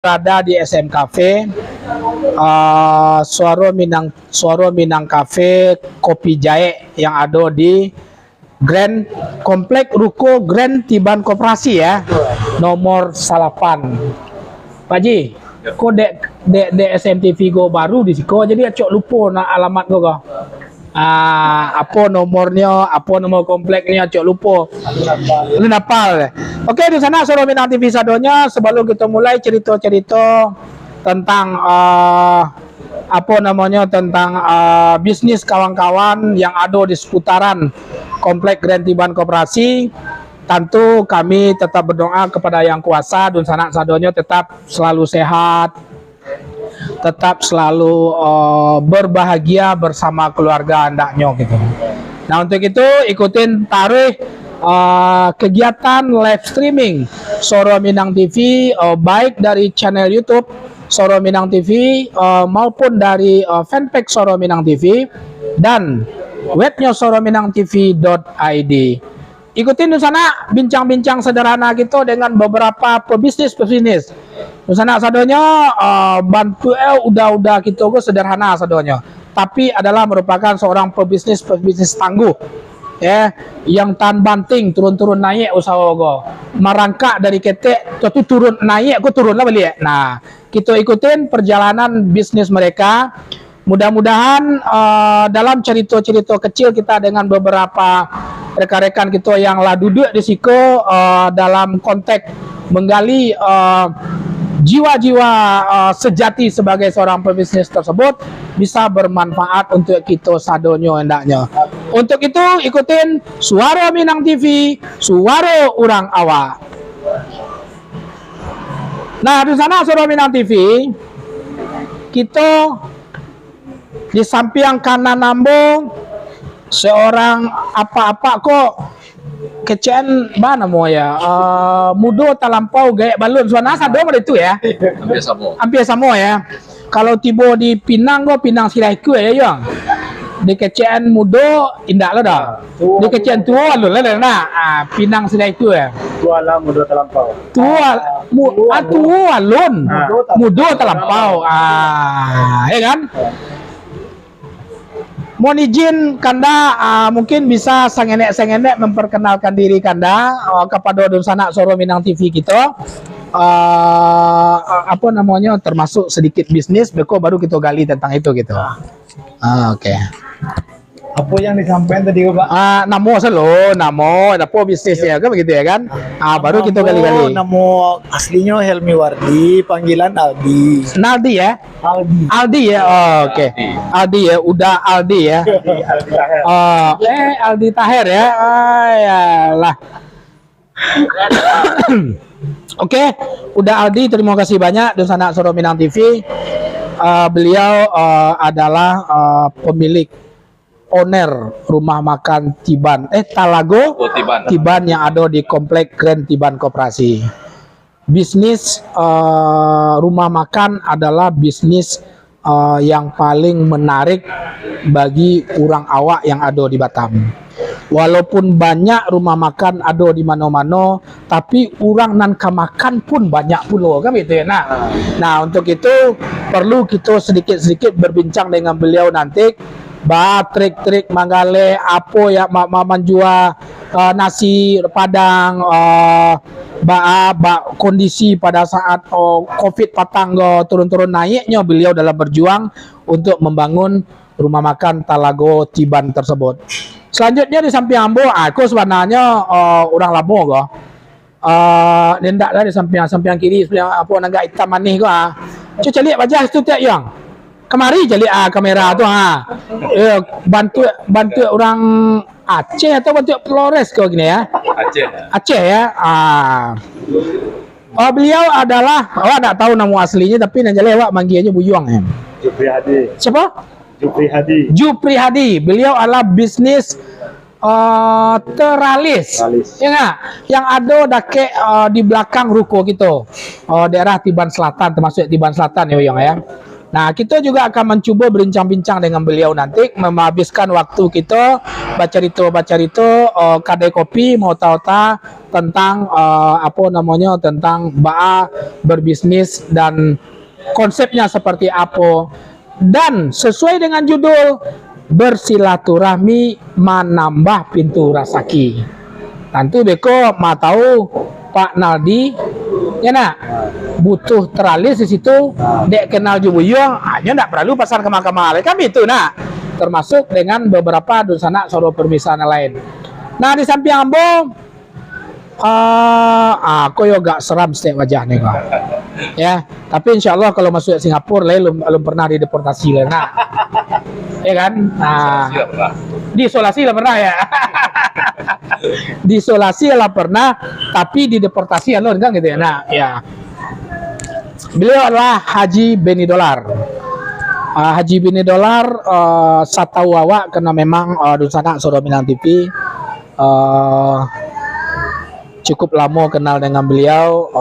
Berada di SM Cafe, Suara Minang Cafe Kopi Jahe yang ada di Grand Komplek Ruko Grand Tiban Koperasi ya, nomor 8. Pak Ji, kok dek SMTV go baru di siko, jadi acok lupa nak alamat go go. Apa nomornya, apa nomor kompleknya, cok lupa. Lu napal. Oke, di sana Suara Minang TV sadonya. Sebelum kita mulai cerita-cerita tentang tentang bisnis kawan-kawan yang ada di seputaran komplek Grand Tiban Koperasi, tentu kami tetap berdoa kepada Yang Kuasa dan sanak sadonya tetap selalu sehat, tetap selalu berbahagia bersama keluarga andaknya gitu. Nah, untuk itu ikutin tarikh kegiatan live streaming Suara Minang TV, baik dari channel YouTube Suara Minang TV maupun dari fanpage Suara Minang TV dan webnya suaraminangtv.id. Ikutin di sana bincang-bincang sederhana gitu dengan beberapa pebisnis. Di sana sadonya bantu udah gitu gue sederhana sadonya. Tapi adalah merupakan seorang pebisnis tangguh ya, yang tan banting turun naik usaha gue. Merangkak dari ketek tuh turun naik gue turun lah beli ya. Nah, kita ikutin perjalanan bisnis mereka. Mudah-mudahan dalam cerita-cerita kecil kita dengan beberapa rekan-rekan kita yang lah duduk di situ dalam konteks menggali jiwa-jiwa sejati sebagai seorang pebisnis tersebut bisa bermanfaat untuk kita sadonyo hendaknya. Untuk itu ikutin Suara Minang TV, suara orang awak. Nah, di sana Suara Minang TV kita di samping kanan nambo seorang apa-apa kok kecen mana mau ya mudo talampau gaya balon suana sado itu ya hampir sama ya. Kalau tiba di Pinang Silaiku ya yang di kecen mudo indak lo dah di kecen tua lo lah Pinang Silaiku ya tua lah mudo talampau tua lon mudo talampau ya kan. Mohon izin Kanda mungkin bisa sengenek memperkenalkan diri Kanda kepada donsana Suara Minang TV kita, termasuk sedikit bisnis beko baru kita gali tentang itu gitu. Oke. Apa yang disampaikan tadi Pak? Namo apa bisnisnya kan begitu ya kan? Baru kita gali-gali. Namo aslinya Helmi Wardi, panggilan Aldi. Naldi ya? Aldi ya. Oke. Aldi ya, udah Aldi ya. Aldi Taher ya. Yalah. Oke, udah Aldi, terima kasih banyak dan sanak Suara Minang TV. Beliau adalah pemilik owner rumah makan Talago Tiban yang ada di komplek Grand Tiban Koperasi. Bisnis rumah makan adalah bisnis yang paling menarik bagi orang awak yang ada di Batam. Walaupun banyak rumah makan ada di mana-mana, tapi orang nan makan pun banyak pula kan gitu ya. Nah, untuk itu perlu kita sedikit-sedikit berbincang dengan beliau nanti. Trik-trik manggale apa ya menjual nasi padang kondisi pada saat COVID patanggo turun-turun naiknya beliau dalam berjuang untuk membangun rumah makan Talago Tiban tersebut. Selanjutnya di samping ambo aku sebenarnya orang labo go. Nendak lah di samping kiri apa naga hitam manis go Cuci lihat wajah tu tiap yang. Kemari jadi kamera tu bantu orang Aceh atau bantu Flores kau gini ya? Aceh ya. Beliau adalah tak tahu nama aslinya tapi nanti lewat manggilnya Buyuang ya. Jupri Hadi. Siapa? Jupri Hadi. Beliau adalah bisnis teralis ya nggak? Yang ada di belakang ruko gitu. Daerah Tiban Selatan, termasuk Tiban Selatan ya yang ya. Nah, kita juga akan mencoba berbincang-bincang dengan beliau nanti, menghabiskan waktu kita baca rito kedai kopi mau tahu tentang tentang berbisnis dan konsepnya seperti apa. Dan sesuai dengan judul, bersilaturahmi menambah pintu rezeki. Tentu beko mau tahu Pak Naldi ya nak butuh teralis di situ dek kenal jubuyong hanya tidak perlu pasar ke mahkamah kami itu nak, termasuk dengan beberapa dusana soro permisalan lain. Nah di samping ambo aku yo gak seram setiap wajah nih kok ya, tapi insya Allah kalau masuk ke Singapura belum pernah dideportasi lah nak ya kan. Nah diisolasi lah pernah ya diisolasi lah pernah, tapi dideportasi ya kan gitu ya. Nah ya, beliau adalah Haji Benny Dolar. Haji Benny Dolar satahu awak karena memang dusana Soro Minang TV cukup lama kenal dengan beliau,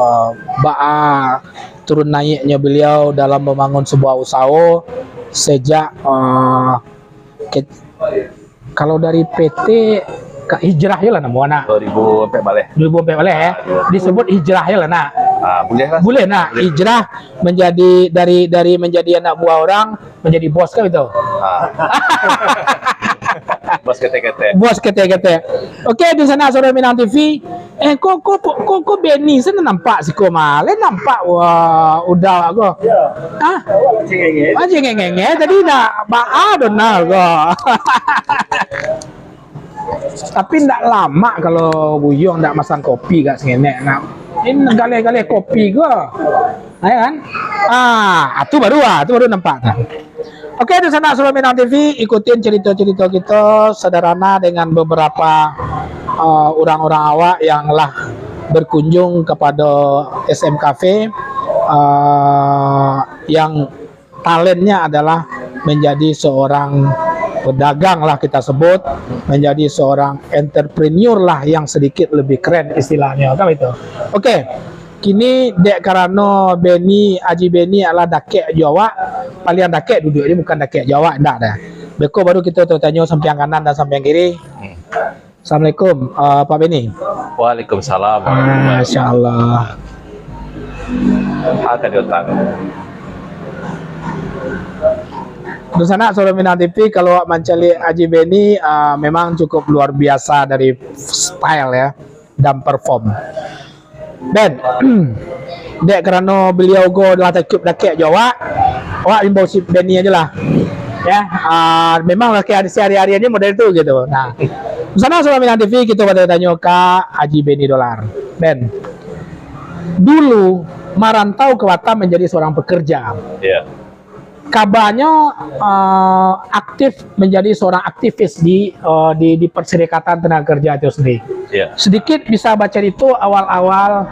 turun naiknya beliau dalam membangun sebuah usaha sejak kalau dari PT hijrah ya lah nama anak 2004 balik. 2004 balik ya. Disebut hijrah ya lah nak. Boleh lah. Boleh nak hijrah menjadi dari menjadi anak buah orang menjadi bos kan itu. Bos kete-kete. Bos kete-kete. Oke, di sana Soro Minang TV. Kok Benny sana nampak si Komale nampak wah udah aku. Ah. Aja ngenge tadi nak donal kok. Tapi ndak lama kalau buyong ndak masan kopi gak sengenek nak. Ini gale-gale kopi gua. Ya kan? Itu baru nampak kan. Oke, di sana Soro Minang TV ikutin cerita-cerita kita sederhana dengan beberapa orang-orang awak yang lah berkunjung kepada SM Cafe yang talentnya adalah menjadi seorang pedagang lah kita sebut, menjadi seorang entrepreneur lah yang sedikit lebih keren istilahnya kan itu. Oke, kini dek karena Haji Benny adalah dakek Jawa, paling dakek duduk ini bukan dakek Jawa enggak dah. Beko baru kita tanya sampai yang kanan dan sampai yang kiri. Assalamualaikum Pak Benny. Waalaikumsalam. Masya Allah. Akan diutang. Di sana Soro Minang TV kalau mencari Haji Benny memang cukup luar biasa dari style ya dan perform. Dan dek karena beliau go adalah takut dakek Jawa, awak imbau si Benny aja lah. Ya, memang laki hari-hari ini model itu gitu. Nah, di sana Soro Minang TV kita pada tanya ke Haji Benny Dolar. Ben, dulu merantau ke Batam menjadi seorang pekerja. Iya. Kabarnya aktif menjadi seorang aktivis di Perserikatan Tenaga Kerja itu sendiri. Iya. Sedikit bisa baca itu awal-awal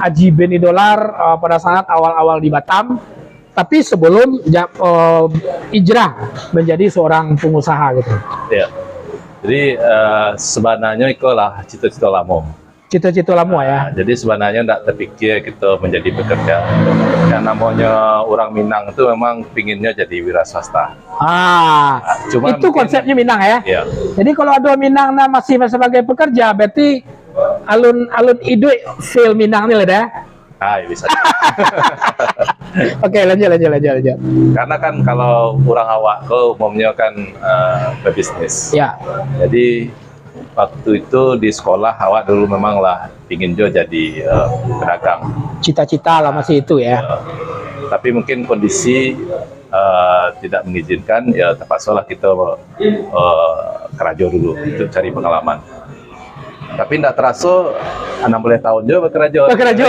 Haji Benny Dolar pada saat awal-awal di Batam, tapi sebelum hijrah menjadi seorang pengusaha gitu. Iya. Jadi sebenarnya itulah cita-cita lama. Cita-cita lama ya. Jadi sebenarnya tidak terpikir kita menjadi pekerja. Yang namanya orang Minang itu memang pinginnya jadi wira swasta. Cuma itu konsepnya Minang ya. Iya. Jadi kalau ada Minang masih sebagai pekerja, berarti alun ide feel Minang nih lah dah. Ya bisa. Oke, lanjut. Karena kan kalau orang awak ke umumnya kan berbisnis. Ya. Jadi waktu itu di sekolah awak dulu memang lah ingin juga jadi pedagang. Cita-cita lah masih itu ya. Tapi mungkin kondisi tidak mengizinkan, ya terpaksa lah kita kerajo dulu untuk cari pengalaman. Tapi tidak terasa 60 tahun juga bekerja.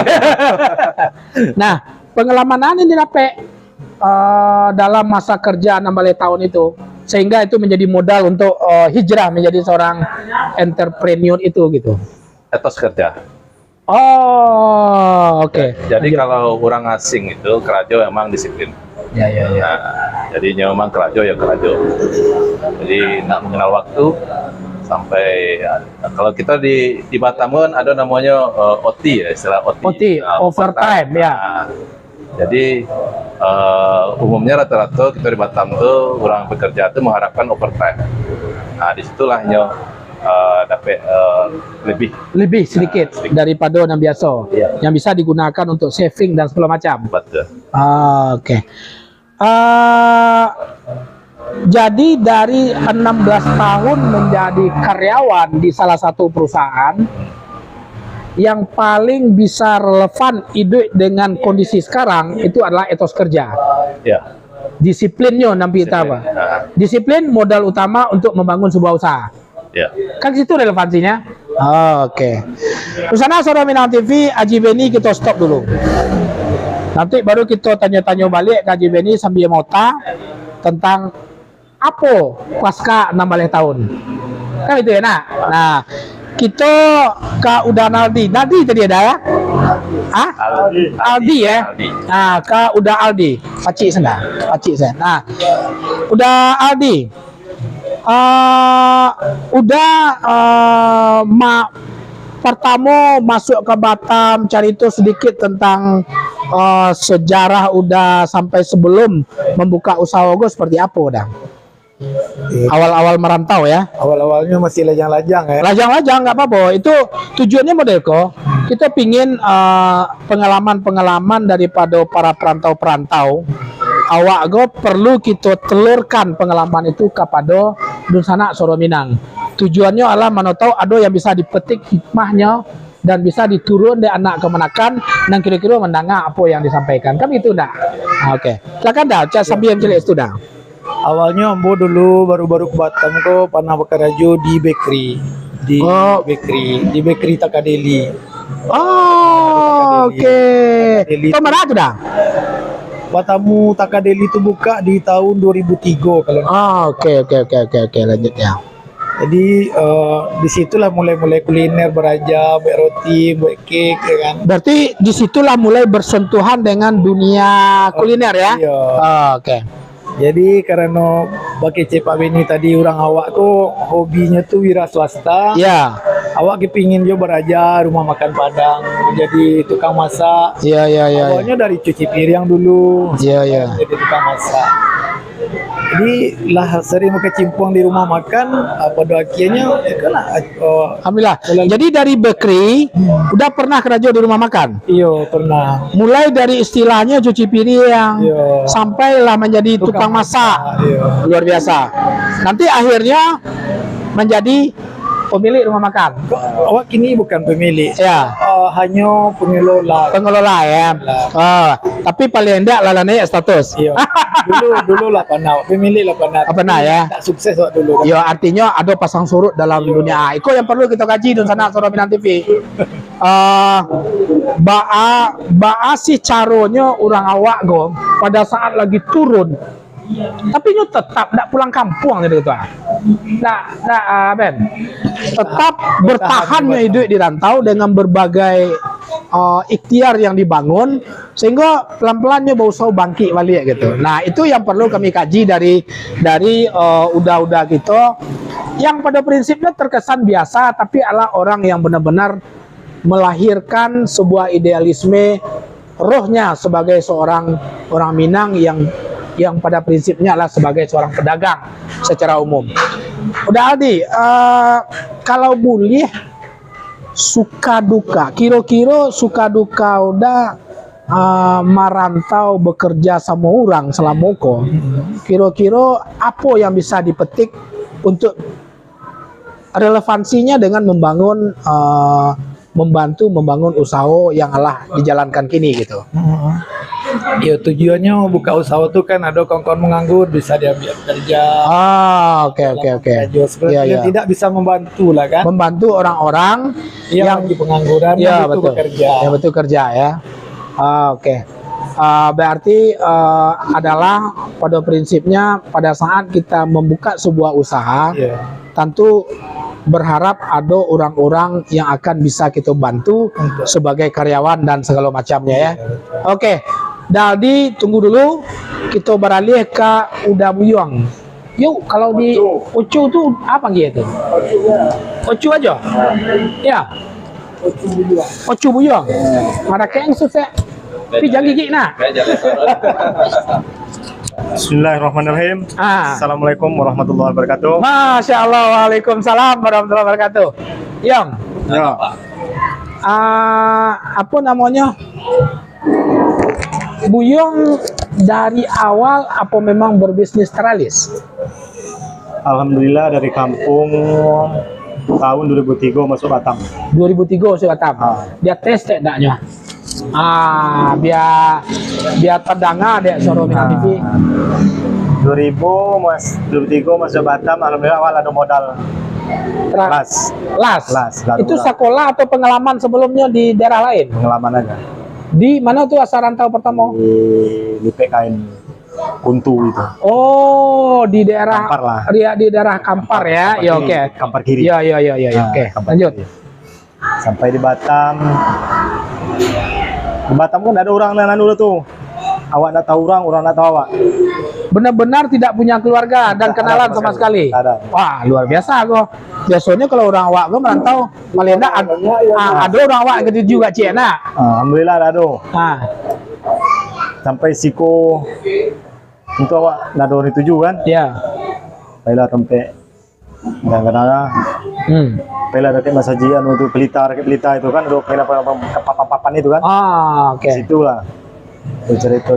Nah, pengalaman ini dapat dalam masa kerja 60 tahun itu, sehingga itu menjadi modal untuk hijrah menjadi seorang entrepreneur itu gitu. Etos kerja. Oke. Jadi kalau orang asing itu kerajo memang disiplin. Ya. Nah, jadinya memang kerajo ya kerajo. Jadi nak mengenal waktu sampai kalau kita di Batam kan ada namanya OT ya, istilah OT. OT, overtime ya. Jadi umumnya rata-rata kita di Batam tuh orang bekerja tuh mengharapkan overtime. Nah, disitulah nyo dapat lebih sedikit sedikit. daripada yang biasa, Iya. yang bisa digunakan untuk saving dan segala macam. Betul. Oke. Jadi dari 16 tahun menjadi karyawan di salah satu perusahaan, yang paling bisa relevan hidup dengan kondisi sekarang itu adalah etos kerja. Ya. Disiplinnya nampi kita apa? Nah, Disiplin modal utama untuk membangun sebuah usaha. ya. Kan situ relevansinya. Oke. Di sana Saudara Minang TV, Haji Beni kita stop dulu. Nanti baru kita tanya-tanya balik ke Haji Beni sambil mauta tentang apa pasca 16 tahun. Kan itu ya nak. Nah, kita ke udah Aldi tadi ada ya? Ah? Aldi ya? Aldi. Nah, ke udah Aldi. Pacik sana. Nah, udah Aldi. Pertama masuk ke Batam, cari itu sedikit tentang sejarah udah sampai sebelum membuka usaha Ogo seperti apa udah? Awal-awal merantau ya? Awal-awalnya masih lajang-lajang ya. Lajang-lajang nggak apa-apa. Itu tujuannya model kok. Kita pingin pengalaman-pengalaman daripada para perantau-perantau. Awak go perlu kita telurkan pengalaman itu kepada Dunsana Soro Minang. Tujuannya adalah mana tahu ada yang bisa dipetik hikmahnya dan bisa diturun di anak kemenakan dan kira-kira mendengar apa yang disampaikan. Kan itu dah. Oke. Silakan dah. Sambil yang jelas itu dah. Awalnya Ambo dulu baru-baru ke Batam kok pernah bekerja di bakery. Di bakery Takadeli. Oh, oke. Takadeli. Itu mana tu dah? Batamu Takadeli itu buka di tahun 2003 kalau. Oke, lanjut ya. Jadi disitulah mulai kuliner beraja, buat roti, buat cake, ya kan. Berarti disitulah mulai bersentuhan dengan dunia kuliner ya? Iya. Oke. Jadi karena pakai Pak Beni tadi orang awak tuh hobinya tuh wira swasta. Ya. Awak kepingin juga beraja rumah makan Padang, jadi tukang masak. Iya. Awalnya dari cuci piring dulu. Iya. Jadi tukang masak. Jadi lah sering berkecimpung di rumah makan. Pada akhirnya Alhamdulillah. Jadi dari bakery udah pernah kerja di rumah makan? Iya pernah. Mulai dari istilahnya cuci piring Iya. sampailah menjadi tukang masak. Iya. Luar biasa. Nanti akhirnya menjadi pemilik rumah makan. Awak kini bukan pemilik. Ya. Hanya pengelola. Pengelola ya. Tapi paling enggak lalane status. Iya. Dulu lah pernah. Pemilik lah pernah. Pernah ya. Tak sukses waktu dulu. Ya artinya ada pasang surut dalam dunia. Itu yang perlu kita kaji dan sana Saudara Minang TV. Baa si caronya orang awak go pada saat lagi turun. Tapi nyu tetap nak pulang kampung gitu Ben. Tetap bertahannya hidup di rantau dengan berbagai ikhtiar yang dibangun sehingga pelan-pelannya berusaha bangkit balik gitu. Nah, itu yang perlu kami kaji dari udah kita yang pada prinsipnya terkesan biasa tapi adalah orang yang benar-benar melahirkan sebuah idealisme rohnya sebagai seorang orang Minang yang pada prinsipnya adalah sebagai seorang pedagang secara umum. Udah Aldi, kalau boleh suka duka, kira-kira suka duka udah merantau bekerja sama orang selama kok, kira-kira apa yang bisa dipetik untuk relevansinya dengan membantu membangun usaha yang telah dijalankan kini gitu. Ya tujuannya buka usaha tuh kan ada kawan-kawan menganggur bisa diambil kerja. Oke. Sebenarnya tidak bisa membantu lah kan. Membantu orang-orang yang di pengangguran itu bekerja. Ya betul kerja ya. Oke. Berarti adalah pada prinsipnya pada saat kita membuka sebuah usaha, tentu berharap ada orang-orang yang akan bisa kita bantu sebagai karyawan dan segala macamnya ya. Oke. Daldi tunggu dulu, kita beralih ke Uda Buyuang. Yuk, kalau di Ucu tuh apa gitu? Ucu aja? Ya. Ucu Buyuang. Ada kayak susah. Pijang gigi nak. Bismillahirrahmanirrahim. Assalamualaikum warahmatullahi wabarakatuh. Masya Allah, waalaikumsalam warahmatullahi wabarakatuh. Yang, Ya. apa namanya? Buyong dari awal apa memang berbisnis teralis? Alhamdulillah dari kampung tahun 2003 masuk Batam. 2003 saya Batam. Dia tes tak naknya. Biar terdengar dek suara Minang TV. 2003 masuk Batam, alhamdulillah awal ada modal. Las. Itu sekolah atau pengalaman sebelumnya di daerah lain? Pengalaman aja. Di mana tuh asal rantau pertama? Di PKN Kuntu itu. Oh, di daerah Kampar lah. Di daerah Kampar ya. Ya oke. Kampar kiri. Ya oke. Kampar Lanjut. kiri. Sampai di Batam. Di Batam kan ada orang nan dulu tuh. Awak nak tahu orang nak tahu awak. Benar-benar tidak punya keluarga dan Tidak kenalan ada sama sama sekali. sekali. Ada. Wah, luar biasa kok. Biasanya kalau orang awak tuh merantau, paling enggak ada orang awak gitu juga Cik nak. Alhamdulillah ada. Sampai siko untuk awak nado itu juga kan. Ya. Baiklah sampai kadang-kadang Pela rakyat masajian untuk pelita itu kan ada papan itu kan. Oke. Situlah cerita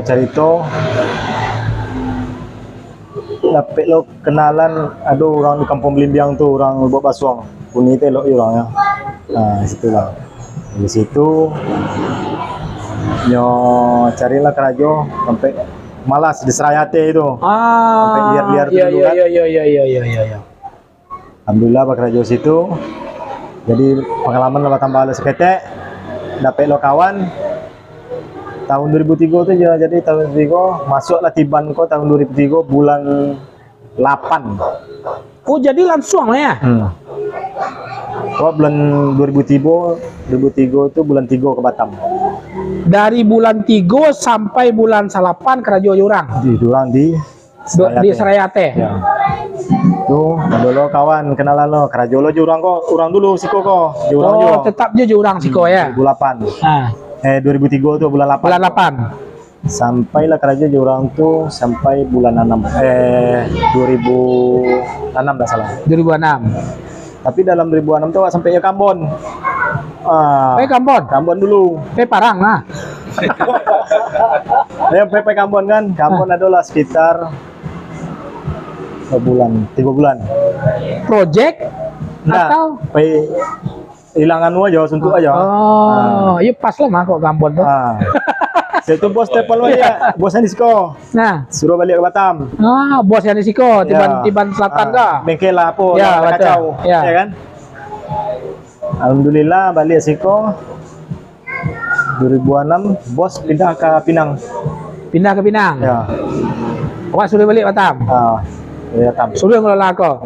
dapet lo kenalan ada orang di kampung Belimbiang tuh orang buat basuang puni itu lo orangnya. Situlah di situ nyo carilah kerajo sampai malas di Serayate itu sampai liar-liar dulu kan. Iya. Alhamdulillah Pak Rajo situ. Jadi pengalaman dapat tambah seketek. Dapat lo kawan. Tahun 2003 tuh jadi tahun 2003 masuklah Tiban kok tahun 2003 bulan 8. Oh, jadi langsung ya. Kok bulan 2003 itu bulan 3 ke Batam. Dari bulan 3 sampai bulan 8 kerajo orang. Di Serayate. Ya. Tuh, dulu kawan kenalan lo, kerajo lo jurang kok, orang dulu siko kok, jurang Oh, tetap dia jurang siko ya. 2008. 2003 tuh bulan 8. Bulan 8. Sampailah kerajo jurang tuh sampai bulan 6. 2006 enggak salah. 2006. Tapi dalam 2006 tuh sampainya Kambon. Kambon. Kambon dulu. Parang lah. PP Kambon kan. Kambon adalah sekitar 3 bulan. Project atau hilangan aja, suntuk aja. Iya pas lah mah kok Kambon tuh. Saya tuh bos telepon ya, bos Anisiko. Nah, suruh balik ke Batam. Bos Anisiko, Tiban Selatan kah? Bengkel lah apa, ya, kacau, ya kan? Alhamdulillah balik Siko. 2006 bos pindah ke Pinang. Ya. Wah, sudah balik Batam. Ya, sudah ngelola kok.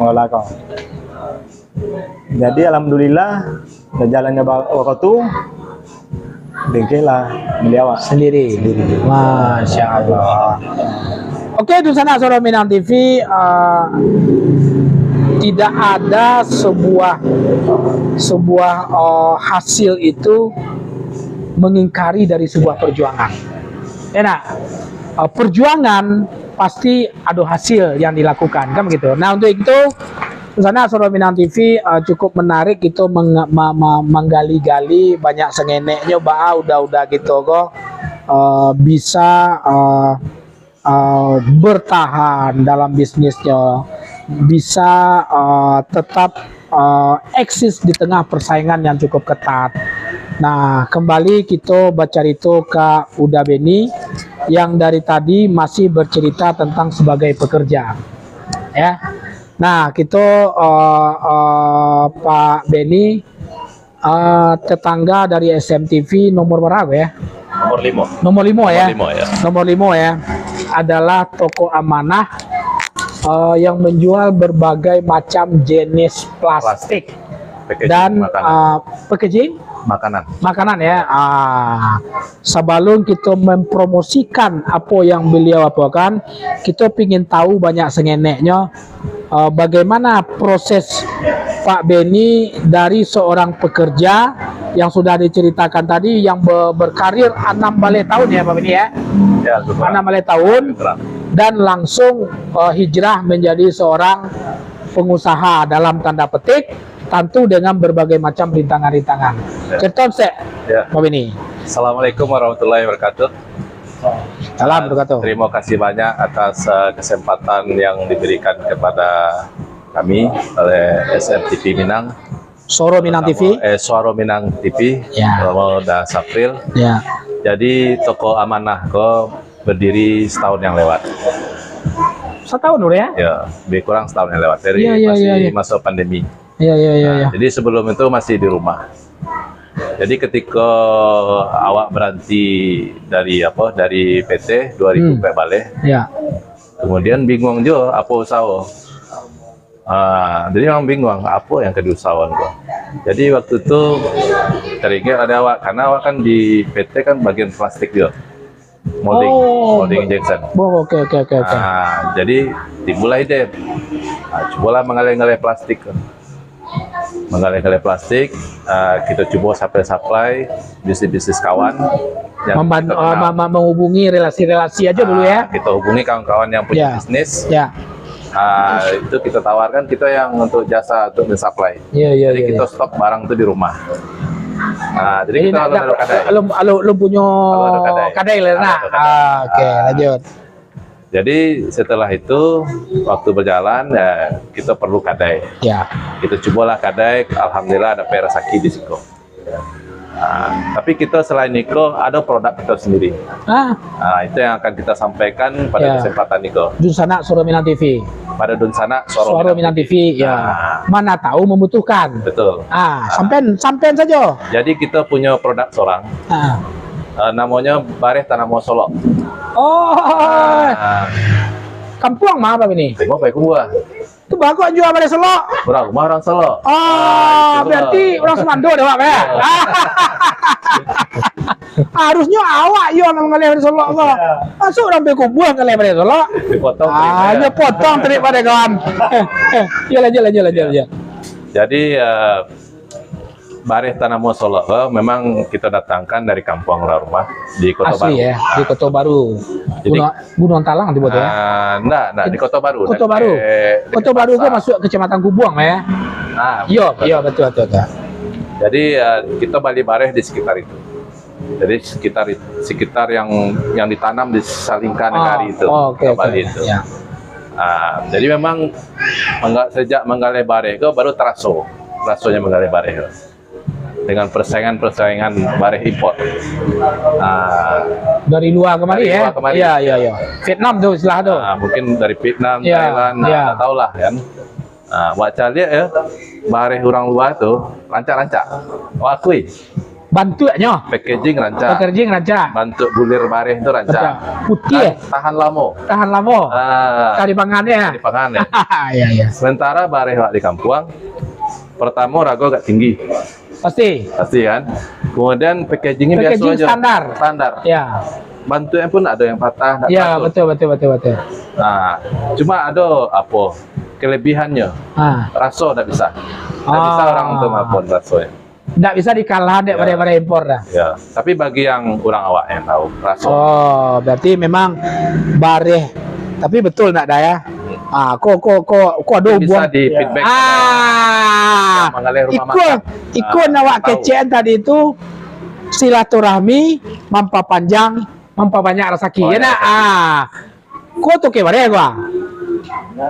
Jadi alhamdulillah jalannya waktu itu bengkel lah beliau sendiri. Masya Allah. Oke, di sana Suara Minang TV tidak ada sebuah hasil itu mengingkari dari sebuah perjuangan. Enak. Perjuangan pasti ada hasil yang dilakukan, kan begitu. Nah, untuk itu sana Suara Minang TV cukup menarik itu menggali-gali banyak sengeneknya udah gitu kok bisa bertahan dalam bisnisnya, bisa tetap eksis di tengah persaingan yang cukup ketat. Nah, kembali kita baca itu ke Uda Beni yang dari tadi masih bercerita tentang sebagai pekerja, ya. Nah, kita Pak Beni tetangga dari SMTV nomor berapa ya? Nomor 5 ya. Nomor 5 ya. Adalah toko amanah yang menjual berbagai macam jenis plastik dan packaging makanan ya. Sebelum kita mempromosikan apa yang beliau apakan, kita ingin tahu banyak sengeneknya bagaimana proses Pak Beni dari seorang pekerja yang sudah diceritakan tadi yang berkarir 6 balai tahun ya Pak Beni ya. Ya, lebih 6 kurang. balai tahun Lebih kurang. dan langsung hijrah menjadi seorang pengusaha dalam tanda petik, tentu dengan berbagai macam rintangan-rintangan. Ya. Cerita saya Ya. Pak Beni. Assalamualaikum warahmatullahi wabarakatuh. Salam berkata. Terima kasih banyak atas kesempatan yang diberikan kepada kami oleh SMTV Minang. Soro Minang TV. Suara Minang TV. Ya. Dah April. Ya. Jadi toko amanah ko berdiri setahun yang lewat. Setahun dulu ya? Ya, lebih kurang setahun yang lewat. Dari Iya, iya, masih iya, iya. masuk pandemi. Iya iya iya. Ya. Jadi sebelum itu masih di rumah. Jadi ketika awak berhenti dari PT 2000 balai, Ya. kemudian bingung juga apa usaha. Jadi memang bingung apa yang kedua usahawan gua. Jadi waktu itu teringat ada awak, karena awak kan di PT kan bagian plastik juga, molding, molding injection. Oh, oke. Jadi timbullah ide, cobalah mengalih-alih plastik. Mengalih-alih plastik, kita coba supply bisnis-bisnis kawan yang Membantu, kita kenal. menghubungi relasi-relasi aja dulu ya. Kita hubungi kawan-kawan yang punya Ya. bisnis. Ya. Itu kita tawarkan, kita yang untuk jasa untuk mensupply. Iya. Jadi kita stok barang itu di rumah. Jadi kita lalu kadai. Lu punya Lalu kadai. kadai lah. Nah, Lalu kadai. oke, lanjut. Jadi setelah itu waktu berjalan ya kita perlu kadai. Ya. Kita cobalah kadai, alhamdulillah ada perasaki di Siko. Tapi kita selain Niko ada produk kita sendiri. Itu yang akan kita sampaikan pada Ya. kesempatan Niko. Dunsana Soro Minang TV. Pada Dunsana Soro Minang TV, ya. Mana tahu membutuhkan. Betul. Sampean saja. Jadi kita punya produk seorang, namanya Bareh Tanamo Solo. Oh, kampung mah apa ini? Tengok baik gua. Itu bagus jual pada Solo. Orang rumah orang Solo. Itulah. Berarti orang Semando deh, Pak ya. Harusnya awak yo nang ngalih pada Solo kok. Masuk orang Bekubur ngalih pada Solo. Dipotong. Hanya potong tadi pada kawan. Ya lanjut. Jadi Bareh Tanamo Solo memang kita datangkan dari kampung orang rumah di Kota Baru. Asli ya, di Kota Baru. Jadi- Gunung Talang dibuat ya. Nah, di Kota Baru. Kota Baru. Kota Baru itu masuk Kecamatan Kubuang ya. Iya betul. Jadi kita Bali Bareh di sekitar itu. Jadi sekitar yang ditanam di Salingka Negari itu. Oke. Bali itu. Ya. Jadi memang sejak Menggale Bareh itu baru rasonya Menggale Bareh dengan persaingan Bareh import. Dari luar kemari Dari ya. luar kemari. Iya. Vietnam tuh istilah tuh. Mungkin dari Vietnam, Ya, Thailand, ya. nggak tahu lah kan. Baca lihat ya, Bareh orang luar tuh rancak-rancak. Wakui, Bantunya. packaging rancak, Pekerjaan rancak. bantu bulir Bareh itu rancak. Putih ya. Tahan lama. Tahan lama. Tadi pangannya. Di pangan ya. Iya. Sementara Bareh wak di Kampuang, pertama rago agak tinggi, Pasti. kan. Kemudian packagingnya biasa Packaging aja. standar. Ya. Bantunya pun ada yang patah, nggak Ya, patut. betul. Cuma ada apa kelebihannya, raso nggak bisa. Nggak bisa orang untuk maupun rasonya. Nggak bisa dikalah dek pada impor dah. Ya, tapi bagi yang orang awak yang tahu raso. Oh, berarti memang Bareh. Tapi betul nak dah ya? Kok ada bisa buang. di feedback. Mengalir rumah makan. Ikut awak tahu. kecean tadi itu silaturahmi memperbanyak rezeki. Ya nak? Kok tuh ke Bareh gua?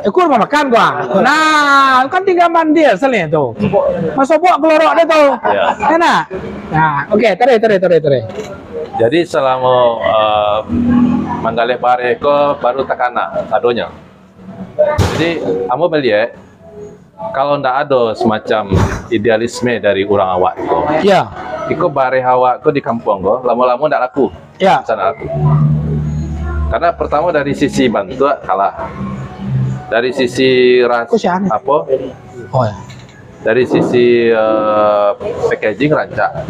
Ikut rumah makan gua. Nah, kan tinggal mandi selain tuh. Masuk buat kelorok dia tuh. Ya. Enak. Nah, oke, tare. Jadi selama Mengalih Bareh ko baru tekana sadonya. Jadi kamu melihat kalau ndak ada semacam idealisme dari orang awak ko, Ya. iko Bareh awak ko di kampung ko lama-lama ndak laku. Ya. Bisa ndak laku. Karena pertama dari sisi bantu kalah. Dari sisi Kok sih aneh? apa? Oh ya. Dari sisi packaging rancak.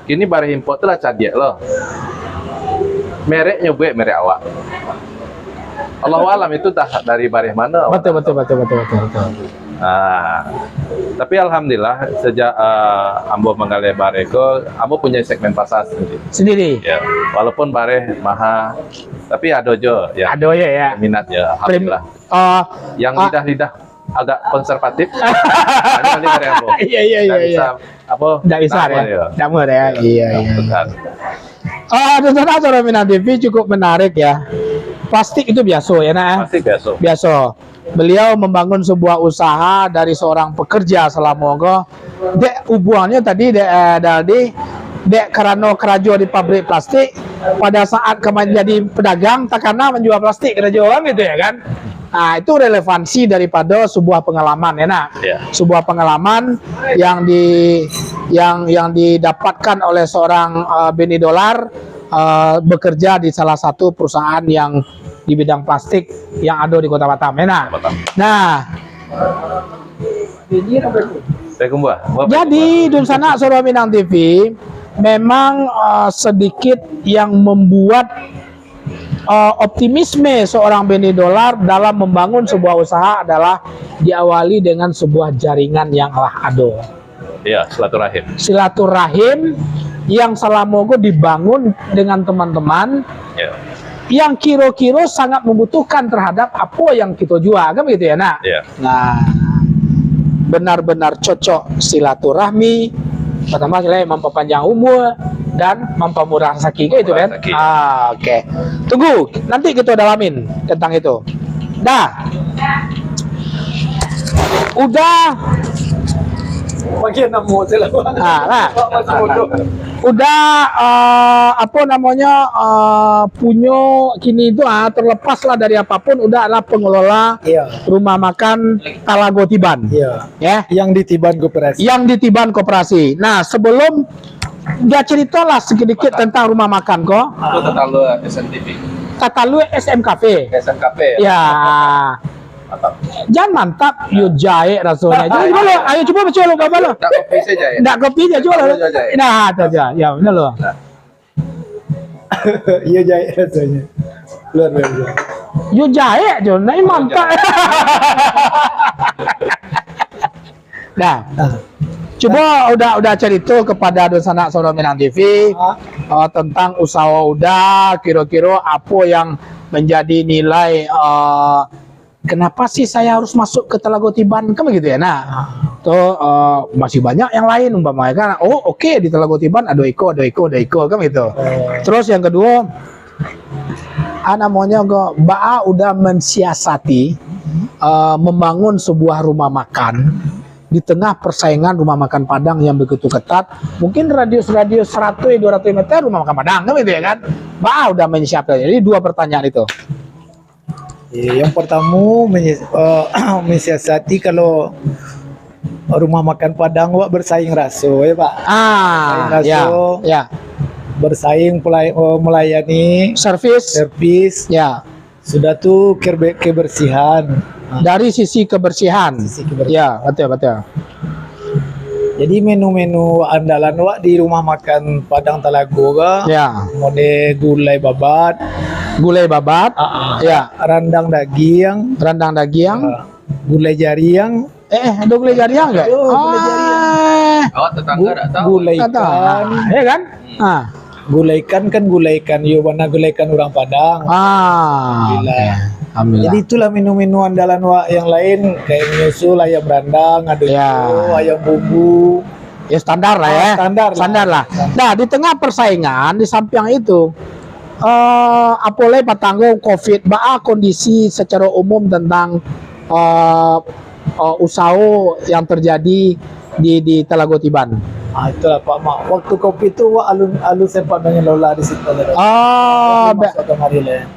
Kini Bareh import lah cadiak loh. Mereknya gue merek awak. Allah alam itu dah dari Bareh mana? Betul. Tapi alhamdulillah sejak ambo mengalih bareko, ambo punya segmen pasar sendiri. Sendiri. Ya, walaupun bare maha, tapi ada jo ya. Ada ya. Minat ya, alhamdulillah. Yang lidah-lidah agak konservatif. Ada kali bare ambo. Iya. Nggak bisa apa? Nggak bisa nama ya. Nama ya. Iya. Betul. Acara Minang TV cukup menarik ya. Plastik itu biasa ya nak. Pasti biasa. Biasa. Beliau membangun sebuah usaha dari seorang pekerja selama dek hubungannya tadi dek karena kerja di pabrik plastik pada saat kemarin jadi pedagang tak karena menjual plastik kerja orang gitu ya kan. Nah itu relevansi daripada sebuah pengalaman ya nak. Ya. Sebuah pengalaman yang didapatkan oleh seorang Benny Dolar bekerja di salah satu perusahaan yang di bidang plastik yang ada di Kota Batam ya nak. Batam. Nah jadi Dun Sanak Soro Minang TV memang sedikit yang membuat optimisme seorang Benny Dolar dalam membangun sebuah usaha adalah diawali dengan sebuah jaringan yang ada. Iya, silaturahim. Silaturahim yang selama dibangun dengan teman-teman Ya. yang kira-kira sangat membutuhkan terhadap apa yang kita jual kan begitu ya nak. Ya. Nah benar-benar cocok silaturahmi, pertama saya memperpanjang umur dan mempermurah rezeki gitu kan. Rezeki. Oke. Tunggu, nanti kita dalamin tentang itu. Udah Bagian namu udah apa namanya punya kini itu terlepas lah dari apapun udah adalah pengelola rumah makan Talago Tiban ya yang di Tiban Koperasi. Koperasi. Nah sebelum dia ceritalah sedikit tentang rumah makan kok. Itu Tatalu SMTV. Tatalu SM Cafe. SMKP Ya. Mantap. Jangan mantap, yo jahe rasanya. Jadi dulu, ayo coba lo apa lo? Nggak kopi saja ya. Nggak kopi aja coba lo. Kopi aja ya? Nah, itu aja. Ya benar lo. Iya jahe rasanya. Luar biasa. Yo jahe, Jon. Nah, ini mantap. Nah, coba udah cerita kepada Dun Sanak Soro Minang TV tentang usaha udah kira-kira apa yang menjadi nilai kenapa sih saya harus masuk ke Talago Tiban kan begitu ya. Nah, tuh masih banyak yang lain umpamanya kan. Oh, oke, di Talago Tiban ada Eko kan gitu. Terus yang kedua namanya Baa udah mensiasati membangun sebuah rumah makan di tengah persaingan rumah makan Padang yang begitu ketat. Mungkin radius 100-200 meter rumah makan Padang kan gitu ya kan. Baa udah menyiapkan. Jadi dua pertanyaan itu. Yang pertama mensiasati kalau rumah makan Padang wak bersaing raso ya Pak. Ya. Bersaing melayani Servis ya. Sudah tuh kebersihan. Dari sisi kebersihan. Ya, betul. Jadi menu-menu andalan wak di rumah makan Padang Talago ya. Mode gulai babat, ya. Rendang daging, gulai jariang. Ada gulai jariang enggak? Gulai jariang. Awak tetangga enggak tahu. Gulai ikan. Ya kan? Gulai ikan kan gulai ikan. Yo mana gulai ikan orang Padang. Alhamdulillah. Jadi itulah menu-menu andalan wak yang lain kayak menyusul ayam rendang, ayam bumbu. Ya standar lah ya. Standar lah. Nah, di tengah persaingan di samping itu apalagi patanggo Covid, kondisi secara umum tentang usaha yang terjadi di Talago Tiban. Itulah Pak Mak. Waktu kopi itu alun sempat mengelola di situ.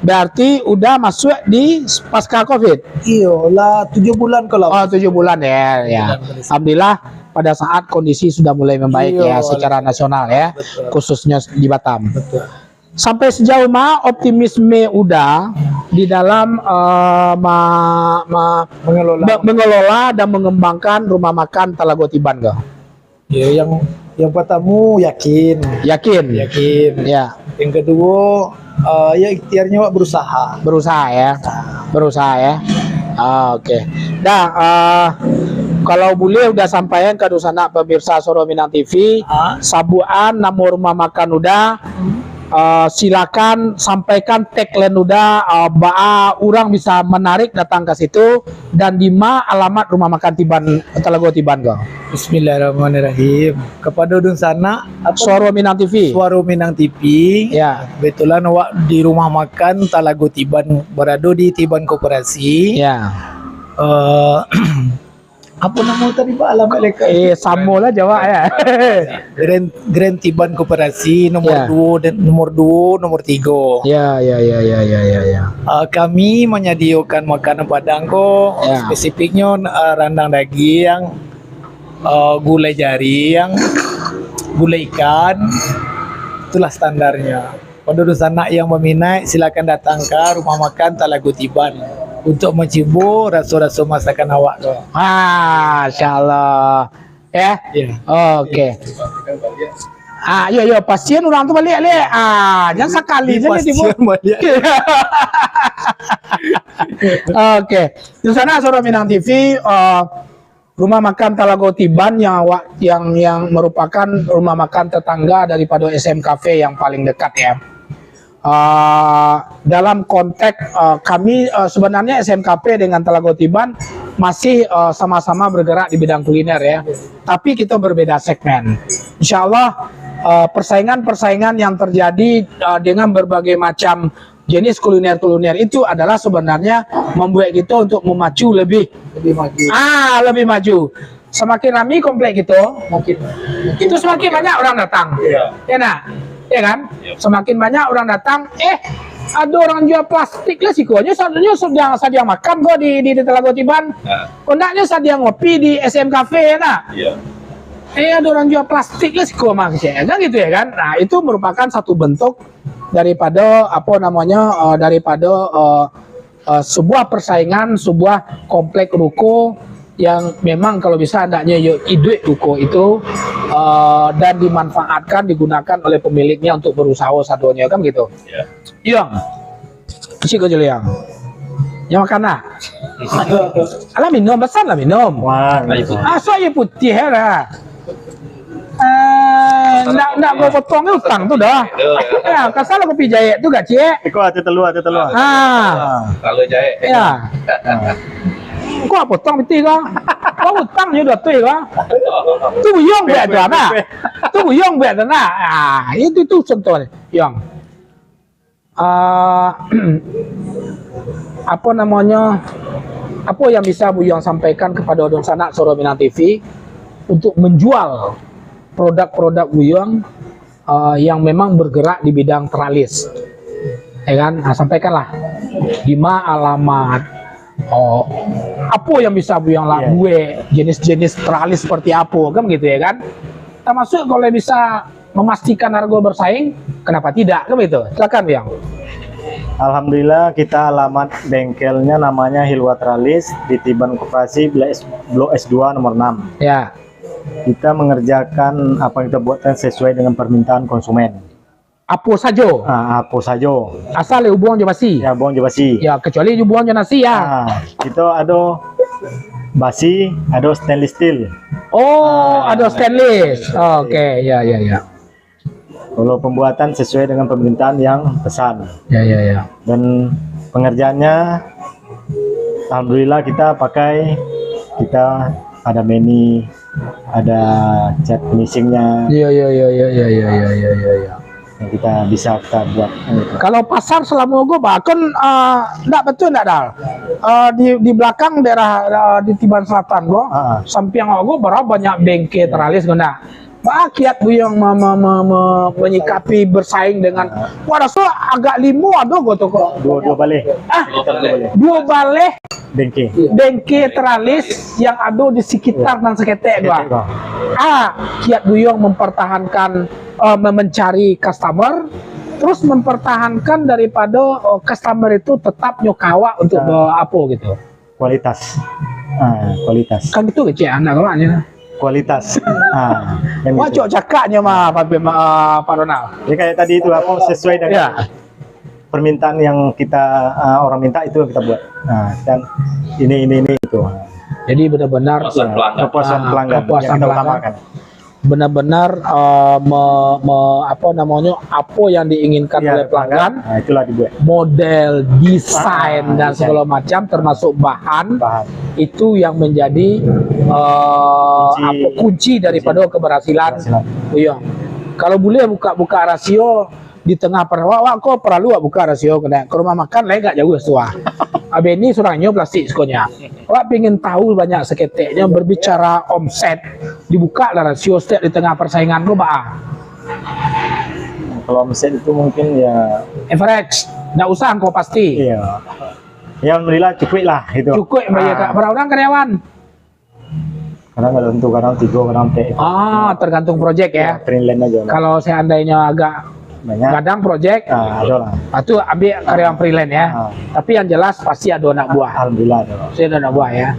Berarti udah masuk di pasca Covid. Iya lah 7 bulan kalau. 7 bulan ya. Alhamdulillah pada saat kondisi sudah mulai membaik secara nasional ya. Betul. Khususnya di Batam. Betul. Sampai sejauh mana optimisme udah di dalam mengelola dan mengembangkan rumah makan Talago Tiban Ya, yang pertama yakin. Ya. Yang kedua ya ikhtiarnya wak berusaha ya. Oke. Nah, Kalau boleh udah sampaikan ke dosana pemirsa Soro Minang TV, sabuan nomor rumah makan udah. Silakan sampaikan tagline udah, orang bisa menarik datang ke situ, dan di mana alamat rumah makan Tiban Talago Tiban kau. Bismillahirrahmanirrahim. Kepada dun sana Soro Minang TV. Suara Minang TV. Ya. Kebetulan awak di rumah makan Talago Tiban, berada di Tiban Koperasi. Ya. Apa nama tadi Pak alamat leka? Samo lah jawab ya. Grand Tiban Koperasi nomor Ya. 2 dan nomor 2, nomor 3. Ya. Kami menyediakan makanan Padang kok, Ya. spesifiknya rendang daging, gulai jaring, gulai ikan, itulah standarnya. Pada sana yang meminat silakan datang ke rumah makan Talago Tiban untuk mencium rasa-rasa masakan awak kok. Masya Allah. Ya. Ya. Oke. Yo pasien orang tu balik. Jangan sekali je ni tiba. Oke. Di sana Soro Minang TV, rumah makan Talago Tiban yang merupakan rumah makan tetangga daripada SM Cafe yang paling dekat ya. Dalam konteks kami sebenarnya SMKP dengan Talago Tiban masih sama-sama bergerak di bidang kuliner ya, tapi kita berbeda segmen. Insya Allah persaingan-persaingan yang terjadi dengan berbagai macam jenis kuliner itu adalah sebenarnya membuat kita untuk memacu lebih maju. Lebih maju. Semakin ramai komplek itu, itu semakin banyak orang datang. Ya nak? Ya kan? Semakin banyak orang datang, ada orang jual plastik lah sih, konya sadia makan kok di Talago Tiban. Kondaknya sadia ngopi di SM Cafe ya nak. Ada orang jual plastik lah sih kok maksudnya, kan gitu ya kan? Nah, itu merupakan satu bentuk daripada sebuah persaingan, sebuah komplek ruko yang memang kalau bisa hendaknya duit ruko itu dan dimanfaatkan, digunakan oleh pemiliknya untuk berusaha sadonya kan gitu. Yang isi kau yang makan lah. Alah minum, pesan lah minum. So air putih lah. Nak gua potong utang tu dah. Ya, kasar lah kopi jahit tu gak cik. Iko ada telur. Kalau jahe. Ya. Kau apa potong betul kau? Kau utang je dah tu kau. Tu buyong buat tu nak. Tu buyong buat tu nak. Itu contoh yang apa namanya? Apa yang bisa Buyong sampaikan kepada Don Sanak Soro Minang TV untuk menjual produk-produk Buyong yang memang bergerak di bidang teralis, ya kan? Sampaikanlah di mana alamat, apa yang bisa Buyong gue jenis-jenis teralis seperti apa, kan gitu ya kan? Termasuk kalau bisa memastikan harga bersaing, kenapa tidak, kan gitu? Silakan Buyong. Alhamdulillah kita alamat bengkelnya namanya Hilwa Teralis di Tiban Koperasi Blok S2 nomor 6. Ya. Kita mengerjakan apa yang kita buatkan sesuai dengan permintaan konsumen. Apa saja? Apa saja. Asal hubungan je basi. Ya, buang je basi. Ya, kecuali hubungan je nasi ya. Kita ada basi, ada stainless steel. Ada stainless. Oke, ya. Kalau pembuatan sesuai dengan permintaan yang pesan. Ya. Dan pengerjaannya alhamdulillah kita ada mini, ada cat finishingnya. Iya. Yang kita bisa buat. Kalau pasar selama gue bahkan enggak betul enggak Dal. Di belakang daerah di Tiban Selatan gue, samping gue berapa banyak bengkel teralis gue enggak. Kiat Buyong menyikapi bersaing dengan rasa agak limo ada gue tuh kok. Dua balai. Dua balai Bengkel teralis yang ada di sekitar dan seketek gua. Kiat Buyong mempertahankan mencari customer, terus mempertahankan daripada customer itu tetap nyokawa untuk apa gitu. Kualitas. Kan gitu kecil anak kawannya. Kualitas. Cok cakapnya Pak Ronald. Jadi kayak tadi itu apa sesuai dengan permintaan yang kita orang minta itu yang kita buat. Dan ini itu. Jadi benar-benar Kepuasan pelanggan. kepuasan pelanggan kepuasan yang kita pelanggan. utamakan. benar-benar apa namanya, apa yang diinginkan Iya, oleh pelanggan, Nah, itulah dibuat model, desain dan desain. segala macam, termasuk bahan, bahan. itu yang menjadi kunci daripada keberhasilan Buyong. Kalau boleh buka rasio di tengah perwak, kok perlu buka rasio kena ke rumah makan lain gak jauh tua. Abe ini surangnya plastik sekonya. Wak pengen tahu banyak seketeknya berbicara omset, dibuka lah rasio setiap di tengah persaingan lo bah. Kalau omset itu mungkin ya Average, nggak usah kau pasti. iya. Ya alhamdulillah cukup lah itu. Cukup bayar kak. Berapa orang karyawan? Kadang nggak tentu, kadang 3, kadang 4. Tergantung project ya. Freelance aja. Kalau seandainya agak Banyak. kadang project, Ada lah. itu ambil karyawan freelance ya. Tapi yang jelas pasti ada anak buah. Alhamdulillah ada. Pasti ada anak buah ya.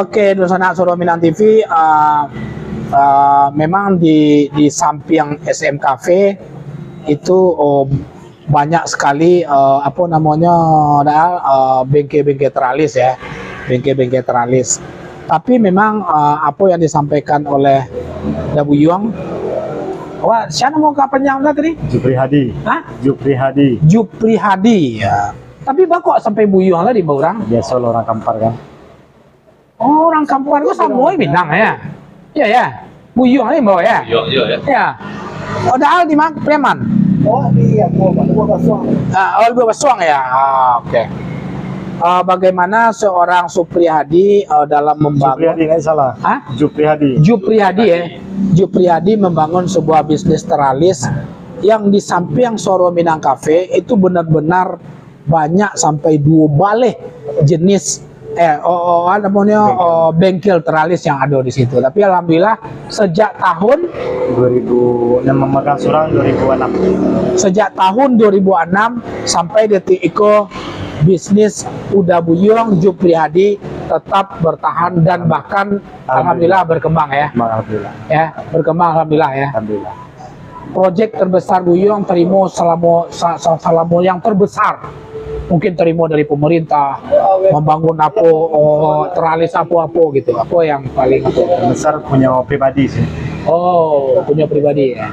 Oke, Dusana Soro Minang TV, memang di samping SM Cafe itu banyak sekali apa namanya bengkel-bengkel teralis ya, bengkel-bengkel teralis. Tapi memang apa yang disampaikan oleh Dabu Yuang, wah, siapa mau kapan tadi? Jupri Hadi. Hah? Jupri Hadi. Jupri Hadi ya. Tapi kok sampai Bu Yuang lah di bawah orang? Biasa lo orang Kampar kan. Oh, orang kampungan kok sama Minang ya? Iya ya. Bu Yuang ini bawa ya? Iya, iya ya. Ya. Oh, Daal di mana? Preman? Oh iya, gua kosong. Oh, Dua Basuang ya. Oke. Bagaimana seorang Supri Hadi dalam Jupri membangun Hadi nggak salah. Hah? Jupri Hadi. Jupri Hadi ya. Jupri Hadi membangun sebuah bisnis teralis yang di samping Soro Minang Cafe itu benar-benar banyak sampai 2 balik jenis bengkel teralis yang ada di situ. Tapi alhamdulillah sejak tahun 2000 yang memegang surang 2006. sejak tahun 2006 sampai detik itu bisnis Uda Buyong Jupri Hadi tetap bertahan dan bahkan alhamdulillah berkembang ya. Alhamdulillah. Ya, berkembang alhamdulillah ya. Alhamdulillah. Proyek terbesar Buyong terima selama yang terbesar mungkin terima dari pemerintah, membangun apa teralis apa gitu, apa yang paling Besar punya pribadi sih. punya pribadi ya.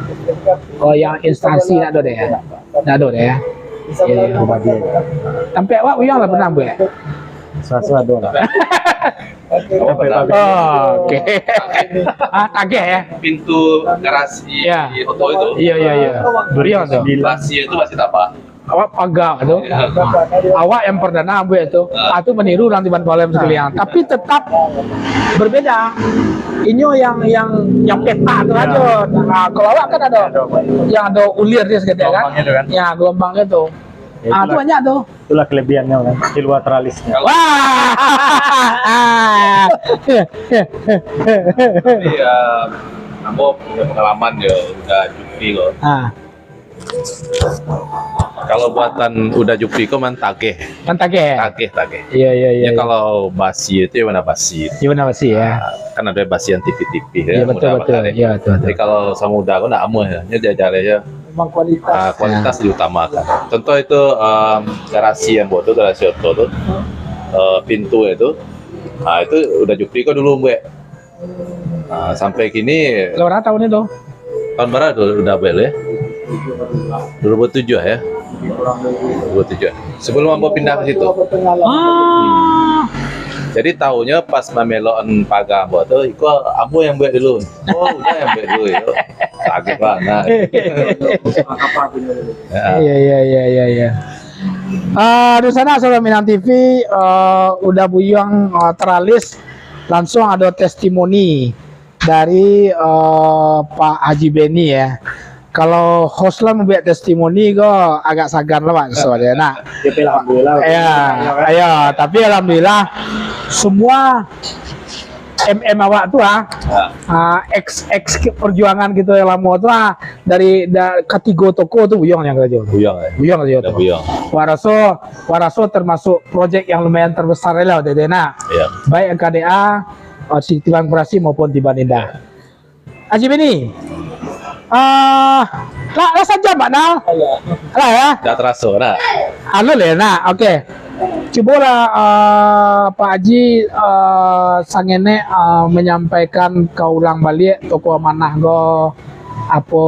Yang instansi tak ada deh ya, tak ada deh ya. Iya. Pribadi. Sampai awak Buyong lah pernah bu ya. Sesuatu ada lah. Oke. Tagih ya. Pintu garasi Iya. di hotel itu, Iya. Buyong tuh. masih itu masih apa? Awak pagar tuh. Awak yang perdana bu itu. Itu meniru nanti Balem sekalian. Tapi tetap berbeda. Ini yang peta tuh aja. Nah, kalau awak kan ada yang ada ulir dia segitu kan? Gelombangnya tuh kan? Ya, gelombangnya tuh. Ya, Itu banyak tuh. Itulah kelebihannya kan. Di luar teralisnya. Wah. Tapi kamu punya pengalaman ya udah Jupri kok. Kalau buatan udah Jupri kok man tagih, Kan tagih ya? tagih. Iya. Ya kalau basi itu ya mana basi. Gimana sih ya? Kan ada basi yang tipis-tipis ya. Iya betul. Iya betul. Jadi kalau samuda aku nak amuh ya, dia jajarnya Memang kualitas. kualitas diutamakan. Contoh itu garasi yang buat tuh garasi auto tuh pintu itu, itu udah Jupri kok dulu gue. Sampai kini Berapa tahun itu? tahun berapa tuh udah bel ya? 2007 ya. 2007. Sebelum ambo pindah ke situ. Jadi tahunya pas mameloan pagar ambo tuh, itu ambo yang buat dulu. Oh, udah yang buat dulu ya. Kaget banget. Iya. Di sana Soro Minang TV udah Buyong teralis langsung ada testimoni dari Pak Haji Beni ya. Kalau host lah membuat testimoni kok agak sagar lah Pak soalnya. Nah, Alhamdulillah. ya, tapi alhamdulillah semua awak tuh ex perjuangan gitu yang lama tuh dari ketiga toko tuh Buyong yang kerja. Buyong ya. Buyong aja Udah tuh. buyong. Waraso termasuk proyek yang lumayan terbesar lah Dedena. Iya. Baik KDA, Tiban Operasi maupun Tiban Indah. Haji Beni. Lah saja Mbak Nal. Lah ya. Tidak terasa, nah. Alul ya, nah, oke. Cobalah Pak Haji sangene menyampaikan ke ulang balik toko amanah go apa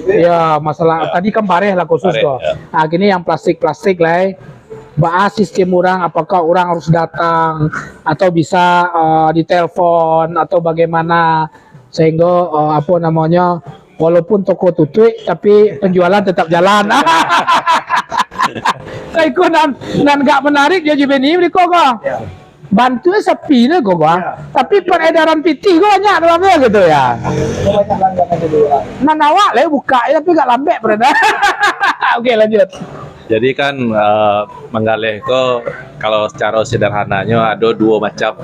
ya masalah tadi kan bareh lah khusus Bareh, go. ya. Nah gini yang plastik lah. Bahas sistem orang apakah orang harus datang atau bisa ditelepon atau bagaimana sehingga apa namanya walaupun toko tutup tapi penjualan tetap jalan. Saya ikut dan nggak menarik dia juga ini beli kok. Bantu sepi nih kok. Tapi peredaran pitih kok banyak dalamnya gitu ya. Banyak langganan dulu. Manawak lah buka ya, tapi nggak lambat beredar. Oke lanjut. Jadi kan menggalih kok kalau secara sederhananya ada dua macam,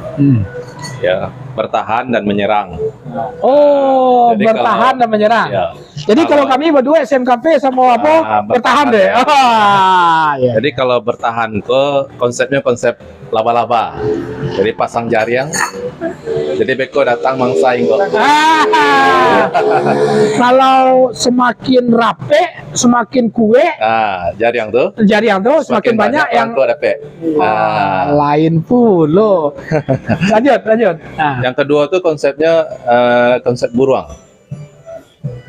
ya, bertahan dan menyerang. Oh, Jadi bertahan kalau- dan menyerang. Ya. Jadi kalau kami berdua SMKP sama apa bertahan bertahan deh. ya. Ya. Jadi kalau bertahan kok konsepnya konsep laba-laba. Jadi pasang jaring. Jadi beko datang mangsaing kok. Kalau semakin rapi, semakin kue, Nah, jaring tuh. jaring tuh semakin banyak yang kok dapat. lain pula. lanjut. Nah, Yang kedua tuh konsepnya konsep buruang.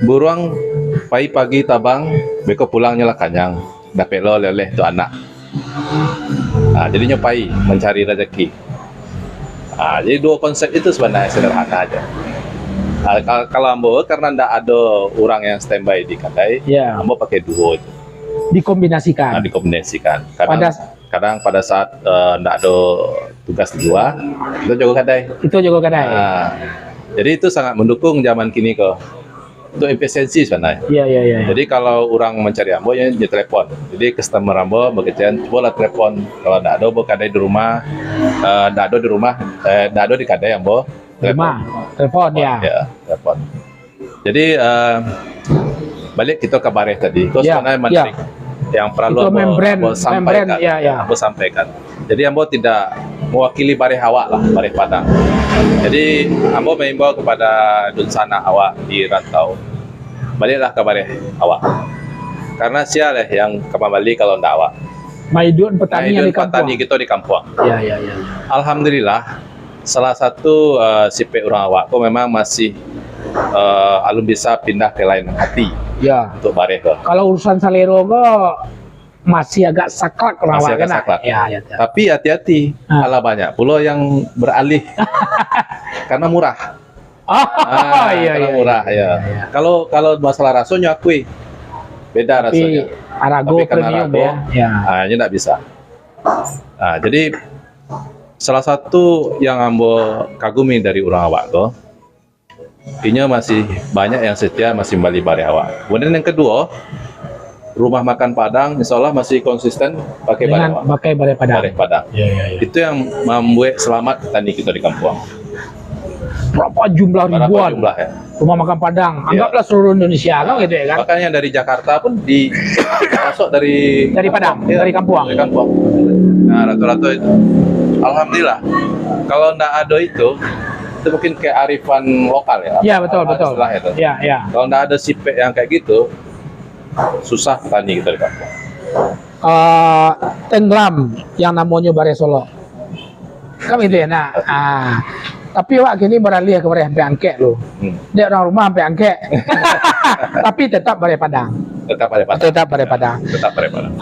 Buruang pagi tabang, beko pulangnya lah kanyang. Dapat lo leleh tu anak. Jadi nyopai mencari rezeki. Jadi dua konsep itu sebenarnya sederhana aja. Kalau ambo karena ndak ada orang yang standby di kedai, ya ambo pakai duo itu. dikombinasikan. Dikombinasikan. Pada Kadang pada saat ndak ada tugas di luar, kita jaga kedai. itu juga kadang. Jadi itu sangat mendukung zaman kini kok. Untuk efisiensi sebenarnya. Iya. Jadi kalau orang mencari ambo ya dia telepon. Jadi customer ambo bekerjaan coba telepon. Kalau ndak ada kedai di rumah, ndak ada di rumah, ndak ada di kedai ambo. Rumah, telepon ya. Ya, telepon. Jadi balik kita ke bareh tadi. Itu Ya, sebenarnya menarik. Yang perlu Itu membran, sampaikan. ya. Ambo sampaikan. Jadi ambo tidak mewakili bareh awak lah, bareh Padang. Jadi ambo mengimbau kepada dunsana awak di rantau, baliklah ke bareh awak. Karena sial yang kembali kalau ndak awak. Maidun petani yang di kampung. Petani kita di kampung. Ya. Alhamdulillah, salah satu sipe orang awak kok memang masih alun bisa pindah ke lain hati Ya. untuk bareh ke. Kalau urusan salero kok masih agak saklek orang Masih awak agak kena. saklek. Ya. Tapi hati-hati, ala banyak pula yang beralih karena murah. Oh, iya. Karena murah ya. Kalau masalah rasanya akui beda rasanya. Tapi Arago Tapi karena premium Arago, ya. ini tidak bisa. Jadi salah satu yang ambo kagumi dari orang awak kok, ini masih banyak yang setia masih kembali bareh awak. Kemudian yang kedua, rumah makan Padang insya Allah masih konsisten pakai bareh Dengan awak. pakai bareh padang. Bareh Padang. Ya. Itu yang membuat selamat petani kita di kampung. Berapa jumlah Berapa ribuan jumlah ya? rumah makan Padang? Iya. Anggaplah seluruh Indonesia kan gitu ya kan? Makanya dari Jakarta pun masuk dari Padang, Iya, dari kampung. Dari kampung. Nah, rata-rata itu. Alhamdulillah. Kalau ndak ada itu mungkin kearifan lokal ya. Iya betul. Istilah itu. Ya. Kalau ndak ada sipek yang kayak gitu, susah petani kita di kampung. Tenggelam yang namanya Bareh Solo. Kan itu ya. Nah, tapi wak kini beralih ke Bareh sampai angkek loh. Dia orang rumah sampai angkek. Tapi tetap Bareh Padang. Tetap Bareh Padang. Tetap Bareh Padang. Tetap Bareh Padang.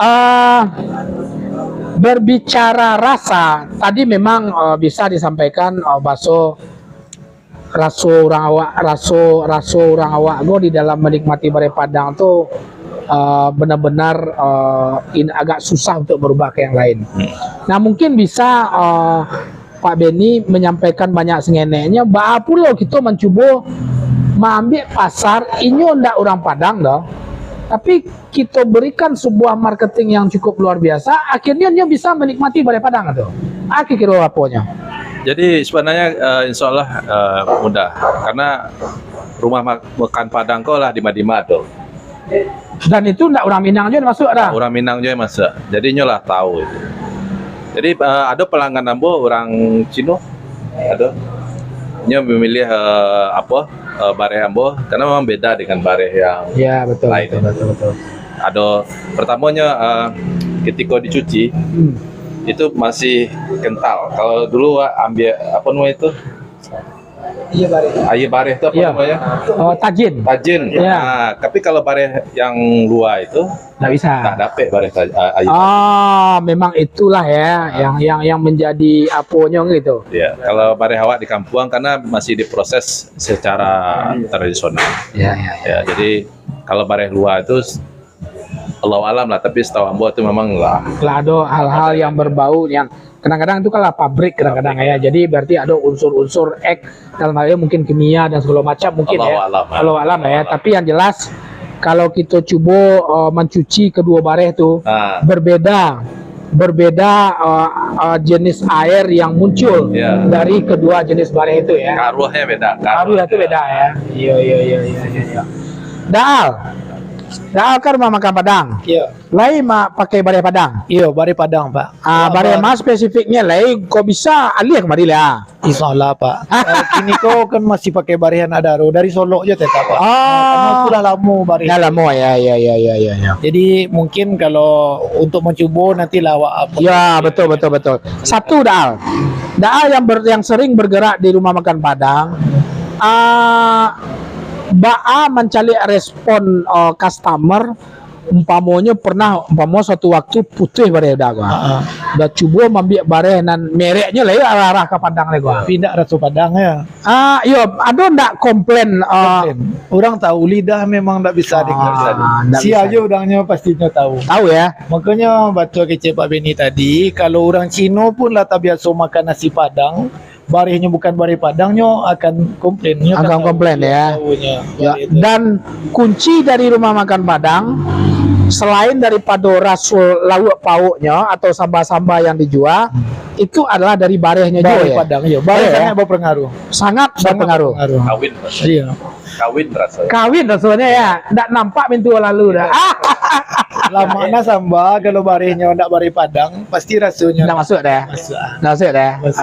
Berbicara rasa, tadi memang bisa disampaikan raso orang awak go di dalam menikmati Bareh Padang tuh benar-benar agak susah untuk berubah ke yang lain. Nah mungkin bisa Pak Beni menyampaikan banyak sengenenya. Bah pula kita mencoba mengambil pasar ini ndak orang Padang dah. Tapi kita berikan sebuah marketing yang cukup luar biasa, akhirnya dia bisa menikmati Bareh Padang tuh. Kira apanya? Jadi sebenarnya insya Allah mudah karena rumah makan Padang kok lah di Madima tuh. Dan itu ndak orang Minang juga masuk ada. Orang Minang juga masuk. Jadi nyolah tahu itu. Jadi ada pelanggan ambo orang Cino, ada. Nya memilih bareh ambo karena memang beda dengan bareh yang Ya betul. lain. Betul. Ada pertamanya ketika dicuci itu masih kental. Kalau dulu ambil apa namanya itu? Iya Bari. Air bareh itu apa Iya. namanya? Oh, tajin. Tajin. Iya. Nah, tapi kalau bareh yang luar itu Nggak bisa. tak dapet bareh air. Ah, memang itulah ya yang menjadi aponya gitu. Ya, kalau bareh awak di kampung karena masih diproses secara tradisional. Ya, ya. Ya, jadi kalau bareh luar itu Allah alam lah, tapi setahu ambo itu memang lah. Lah ada hal-hal yang berbau yang kadang-kadang itu kan lah pabrik kadang-kadang ya. Jadi berarti ada unsur-unsur dalam hal ini mungkin kimia dan segala macam mungkin Allahu ya. alam. Allah alam ya. Tapi yang jelas kalau kita coba mencuci kedua bareh itu Nah, berbeda jenis air yang muncul Ya. dari kedua jenis bareh itu ya. karuahnya beda. Karu itu beda ya. Iya. Daal kan rumah makan Padang. Iya. Lain mak pakai bareh Padang. Iya, Bari Padang, Pak. Bareh mas spesifiknya lain kok bisa alih kemari lah. Insyaallah, Pak. Kini kau kan masih pakai Bari Hanadaro dari Solo aja tetap, Pak. Karena sudah lama Bari. Ya lama ya. Jadi mungkin kalau untuk mencoba nanti lawak apa. Ya betul. Satu Daal yang sering bergerak di rumah makan Padang. Ba'a mencari respon customer umpamanya suatu waktu putih bareh dah gua. Dah coba ambil bareh nan mereknya lah arah ke Padang lah gua. Pindah rasa Padang ya. Iya, ada ndak komplain Orang tahu lidah memang tak bisa dengar. ndak Si bisa. aja orangnya pastinya tahu. tahu ya. Makanya baca kece Pak Beni tadi, kalau orang Cina pun lah tak biasa makan nasi Padang, barihnya bukan barih Padangnya akan komplainnya. Akan komplain ya. Ya, dan kunci dari rumah makan Padang selain daripada rasul lauk pauknya atau sambal-sambal yang dijual itu adalah dari barehnya juga barih ya. Padang ya. Barih Barih ya? sangat berpengaruh. Sangat berpengaruh. Kawin rasanya. Iya. Kawin rasanya. Kawin rasanya ya, ndak nampak pintu lalu dah. Lamanya sambal kalau barihnya ndak barih Padang pasti rasanya Ndak masuk dah. masuk. Masuk dah. Masuk.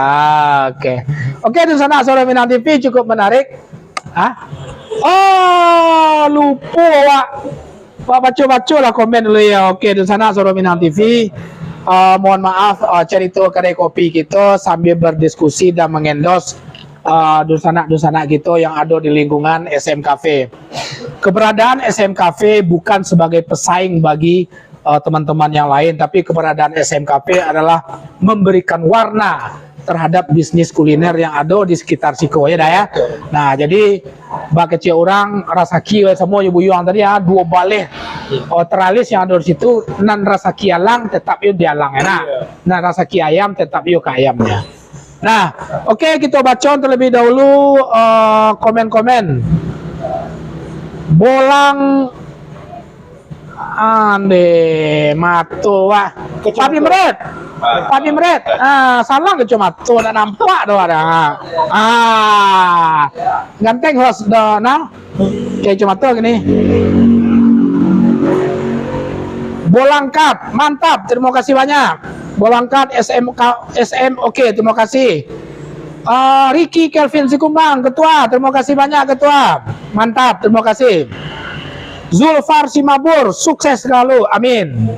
Oke. Oke, di sana Suara Minang TV cukup menarik. Oh, lupa Wak. Wak baca lah komen dulu ya. Oke, di sana Suara Minang TV. Mohon maaf cerita kedai kopi kita sambil berdiskusi dan mengendos dusana-dusana kita yang ada di lingkungan SM Cafe. Keberadaan SM Cafe bukan sebagai pesaing bagi teman-teman yang lain, tapi keberadaan SM Cafe adalah memberikan warna terhadap bisnis kuliner yang ada di sekitar Siko ya dah ya. Nah, jadi bak kecil orang rasaki semua ibu yang tadi ya dua baleh teralis yang ada di situ nan rasaki alang tetap yuk dialang enak. Nan rasaki ayam tetap yuk ke ayamnya. Nah, oke kita baca terlebih dahulu komen-komen. Bolang ande mato wah. Papi meret. Salah ke cuma tuh nak nampak doa dah. Ganteng host dah nah. Kayak cuma tuh gini. Bolangkat, mantap, terima kasih banyak. Bolangkat SM oke, terima kasih. Ricky Kelvin Sikumbang, ketua, terima kasih banyak ketua. Mantap, terima kasih. Zulfar Simabur, sukses selalu, amin.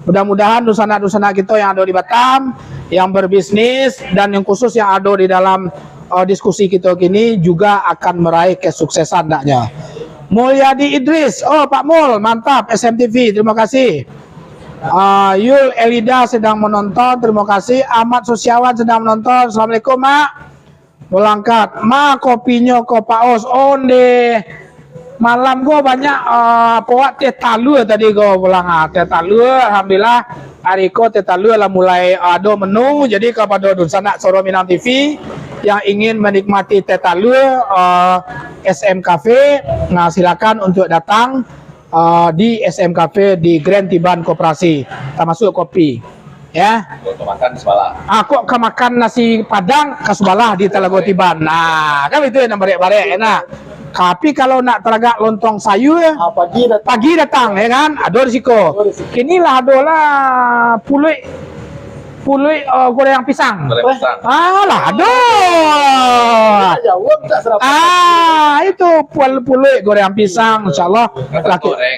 Mudah-mudahan dusana-dusana kita yang ada di Batam, yang berbisnis dan yang khusus yang ada di dalam diskusi kita kini juga akan meraih kesuksesan daknya. Mulyadi Idris, oh Pak Mul, mantap, SMTV, terima kasih. Yul Elida sedang menonton, terima kasih. Ahmad Sosiawan sedang menonton, assalamualaikum Mak. Melangkat, Ma kopinya ko paos onde. Malam gua banyak powak teh talua tadi gua pulang teh talua, alhamdulillah hari ko teh talua lah mulai ada menu. Jadi kepada dusana Suara Minang TV yang ingin menikmati teh talua SM Cafe, nah silakan untuk datang di SM Cafe di Grand Tiban Koperasi, termasuk kopi ya. Untuk makan sebalah. Kok ke makan nasi Padang ke Subalah di Telaga Tiban. Nah, kan itu yang barek-barek enak. Tapi kalau nak teragak lontong sayur pagi datang ya kan, ada risiko. Kini lah adalah puluh goreng pisang. Goreng pisang. Lah ada. Jawab tak serap. Itu puluh goreng pisang, insyaallah. Goreng.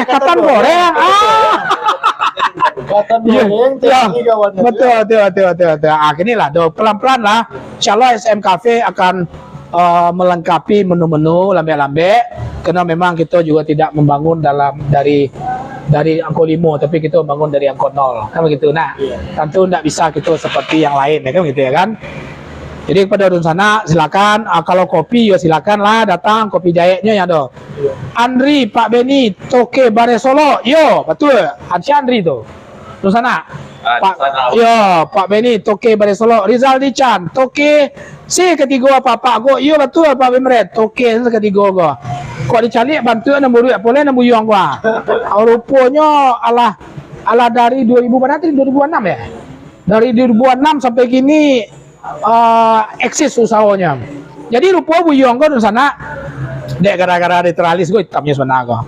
Katan goreng. Katan Iya, goreng, iya. tinggi kawannya. Betul. Gini lah, pelan-pelan lah. Insyaallah SM Cafe akan melengkapi menu-menu lambe-lambe. Karena memang kita juga tidak membangun dari angka 5, tapi kita membangun dari angka 0, kan begitu. Nah, tentu tidak bisa kita seperti yang lain, ya kan begitu ya kan. Jadi kepada orang sana silakan, kalau kopi ya silakan lah datang, kopi jahitnya ya do. Andri, Pak Beni, Toke Bare Solo, yo betul, si Andri tuh. Orang sana. Pak, yo Pak Beni, Toke Bare Solo, Rizal Dichan, Toke si ketiga apa go, yo betul Pak Bemret, Toke ketiga go. Kok dicari bantu nombor duit, boleh nombor yang gua. Rupanya ala dari 2000 berapa 2006 ya? Dari 2006 sampai gini eksis usahanya. Jadi rupa buyong kau di sana, dek gara-gara literalis gue hitamnya sebenarnya.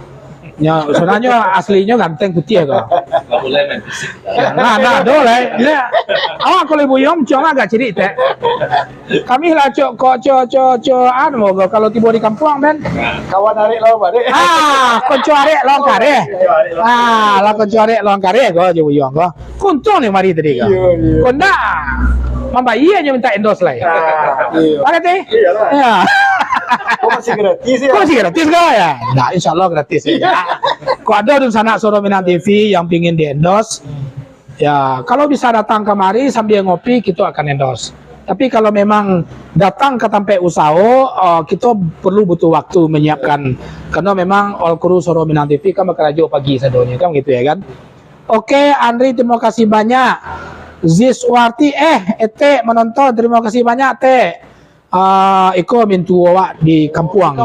Ya, sebenarnya aslinya ganteng putih ya kau. Nggak boleh main fisik. Nah, boleh. Ya, awak kalau buyong cuma agak ciri teh. Kami lah anu kalau tiba di kampung men. Kawan narik lo balik. Konco arek long kare. Lah konco arek long kare go je buyong go. Kuntung nih mari tadi go. Konda. Mamba iya aja minta endorse lah. Iya. Pakai teh? Iyalah. Ya. Kok masih gratis ya? Kok sih gratis kok ya? Nah, insya Allah gratis ya. Kok ada di sana Soro Minang TV yang pingin di endorse, ya kalau bisa datang kemari sambil ngopi kita akan endorse. Tapi kalau memang datang ke tempat usaha, kita perlu butuh waktu menyiapkan. Karena memang all kru Soro Minang TV kan bekerja pagi sadonya kan gitu ya kan. Oke, Andri terima kasih banyak. Ziswarti Ete menonton, terima kasih banyak Teh. Iko mintu awak di Kampuang,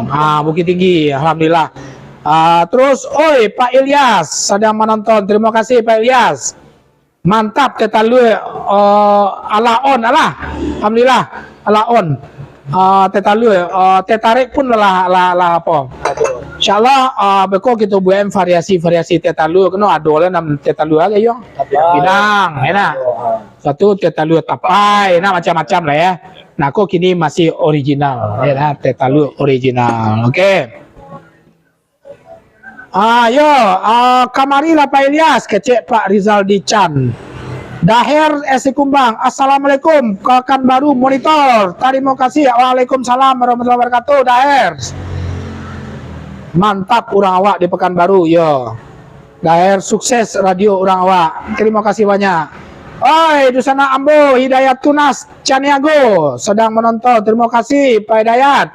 Bukit Tinggi, alhamdulillah. Terus, oi Pak Ilyas sedang menonton, terima kasih Pak Ilyas. Mantap Teta Lu, ala on, alhamdulillah, ala on. Teta Lu, Tetarik pun lah apa. Insyaallah beko kita buat variasi Teta Lu, kena ada lah nam Teta Lu aja yo. Bidang, enak. Satu Teta Lu tapai, nah macam-macam lah ya. Nah, kok kini masih original, ya nah, Teta Lu original. Oke. Yo, kamari lah Pak Ilyas, kecek Pak Rizal Dichan. Daher Esi Kumbang, Assalamualaikum, kakan baru monitor. Terima kasih, Waalaikumsalam warahmatullahi wabarakatuh, Daher. Mantap orang awak di Pekanbaru, yo. Daher sukses radio orang awak. Terima kasih banyak. Oi, di sana Ambo, Hidayat Tunas, Caniago sedang menonton. Terima kasih Pak Hidayat.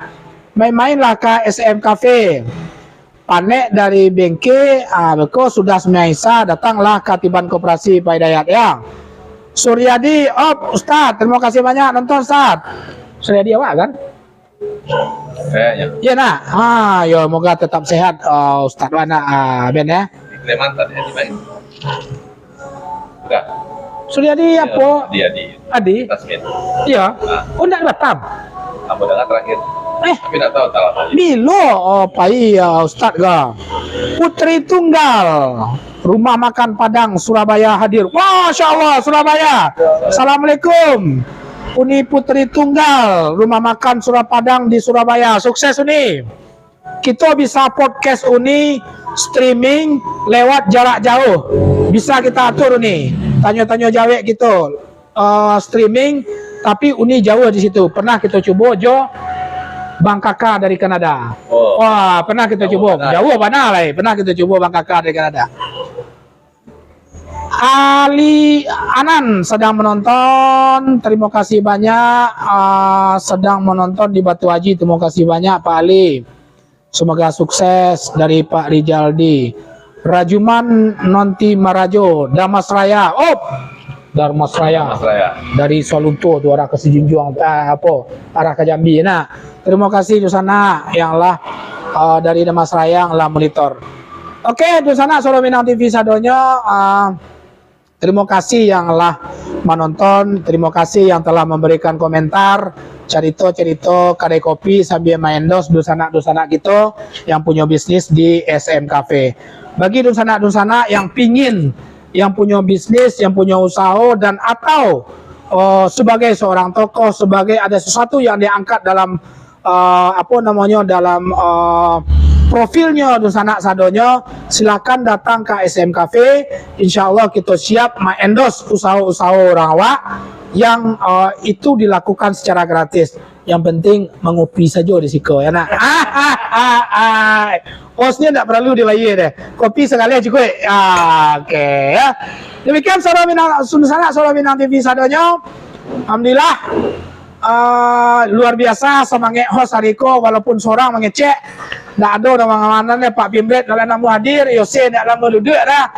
Main-mainlah ke SM Cafe. Panek dari Bengke, beko sudah semiasa, datanglah Katiban Koperasi Pak Hidayat ya. Suryadi, Ustaz, terima kasih banyak nonton Ustaz. Suryadi awak kan? Kayaknya. Iya nak, yo moga tetap sehat Ustaz Wana Ben ya. Di Kalimantan ya dimain. Enggak. Suryadi apa? Dia di Adi? Tasmin. Iya. Oh enggak Batam. Kamu dengar terakhir. Tapi enggak tahu tak lama. Milo, pai Ustaz ga. Putri Tunggal. Rumah Makan Padang Surabaya hadir. Masya Allah Surabaya. Assalamualaikum. Uni Putri Tunggal, Rumah Makan Padang di Surabaya. Sukses Uni. Kita bisa podcast Uni streaming lewat jarak jauh. Bisa kita atur Uni. Tanya-tanya jawab gitu. Streaming tapi Uni jauh di situ. Pernah kita coba Jo Bang Kakak dari Kanada. Wah, pernah kita coba. Jauh mana lah. Pernah kita coba Bang Kakak dari Kanada. Ali Anan sedang menonton, terima kasih banyak. Sedang menonton di Batu Haji, terima kasih banyak Pak Ali. Semoga sukses dari Pak Rijaldi. Rajuman Nonti Marajo, Damas Raya. Darmas Raya. Dari Solunto, tu arah ke Sijunjuang, arah ke Jambi. Nah, terima kasih di sana yang lah dari Damas Raya yang lah monitor. Oke, di sana Solo Minang TV sadonya. Terima kasih yang telah menonton, terima kasih yang telah memberikan komentar, cerita-cerita kedai kopi sambil main dos dusana kita yang punya bisnis di SM Cafe. Bagi dusana yang pingin, yang punya bisnis, yang punya usaha dan atau sebagai seorang tokoh, sebagai ada sesuatu yang diangkat dalam dalam profilnya dan sanak sadonyo, silakan datang ke SM Cafe. Insya Allah kita siap endorse usaha-usaha orang awak yang itu dilakukan secara gratis. Yang penting mengopi saja di situ ya nak. Hostnya tidak perlu dilayar deh. Kopi sekali aja cukup. Oke ya. Demikian Soro Minang Sunsana Soro Minang TV sadonyo. Alhamdulillah luar biasa semangat host hariko walaupun seorang mengecek nggak ada nama-namanya Pak Pimbret dalam nama hadir Yose dalam duduk dah.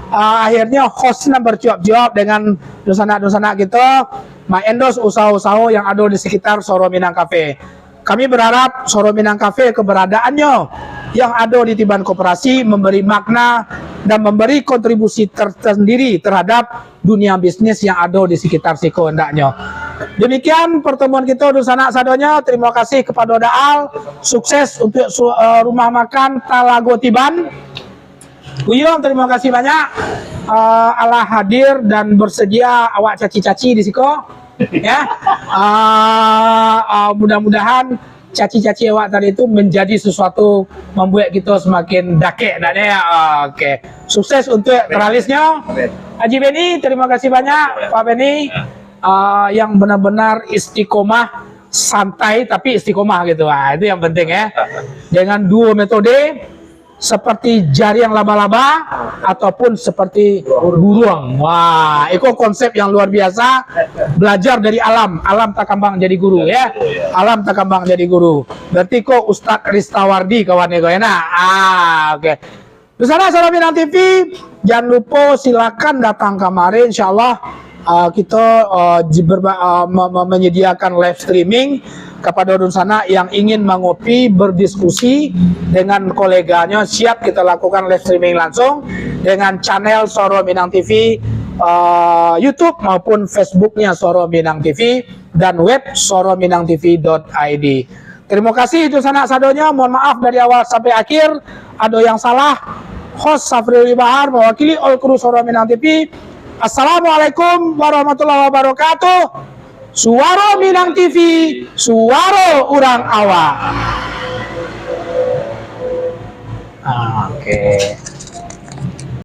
Akhirnya hostnya berjawab dengan dosana-dosana kita mengendorse usaha-usaha yang ada di sekitar Soro Minang Cafe. Kami berharap Soro Minang Cafe keberadaannya yang ada di Tiban Koperasi memberi makna dan memberi kontribusi tersendiri terhadap dunia bisnis yang ada di sekitar Siko hendaknya. Demikian pertemuan kita di sana sadonya. Terima kasih kepada Daal, sukses untuk rumah makan Talago Tiban. Uyong, terima kasih banyak Allah hadir dan bersedia awak caci-caci di Siko. Ya, mudah-mudahan caci-caci awak tadi itu menjadi sesuatu membuat kita semakin dakek dan ya. Oke, sukses untuk teralisnya. Haji Beni, terima kasih banyak Pak Beni yang benar-benar istiqomah, santai tapi istiqomah gitu. Itu yang penting ya. Dengan dua metode seperti jari yang laba-laba ataupun seperti buruang. Wah, itu konsep yang luar biasa. Belajar dari alam, alam tak kambang jadi guru ya. Alam tak kambang jadi guru. Berarti kok Ustadz Ristawardi kawannya kok ya. Nah, oke. Di sana Soro Minang TV, jangan lupa silakan datang kemarin. Insyaallah kita menyediakan live streaming kepada Dunsana yang ingin mengopi, berdiskusi dengan koleganya. Siap kita lakukan live streaming langsung dengan channel Soro Minang TV, YouTube maupun Facebooknya Soro Minang TV dan web sorominangtv.id. Terima kasih Dunsana sadonya. Mohon maaf dari awal sampai akhir ada yang salah. Host Safri Bahar mewakili all kru Soro Minang TV. Assalamualaikum warahmatullahi wabarakatuh. Suara Minang TV, suara orang awak. Oke.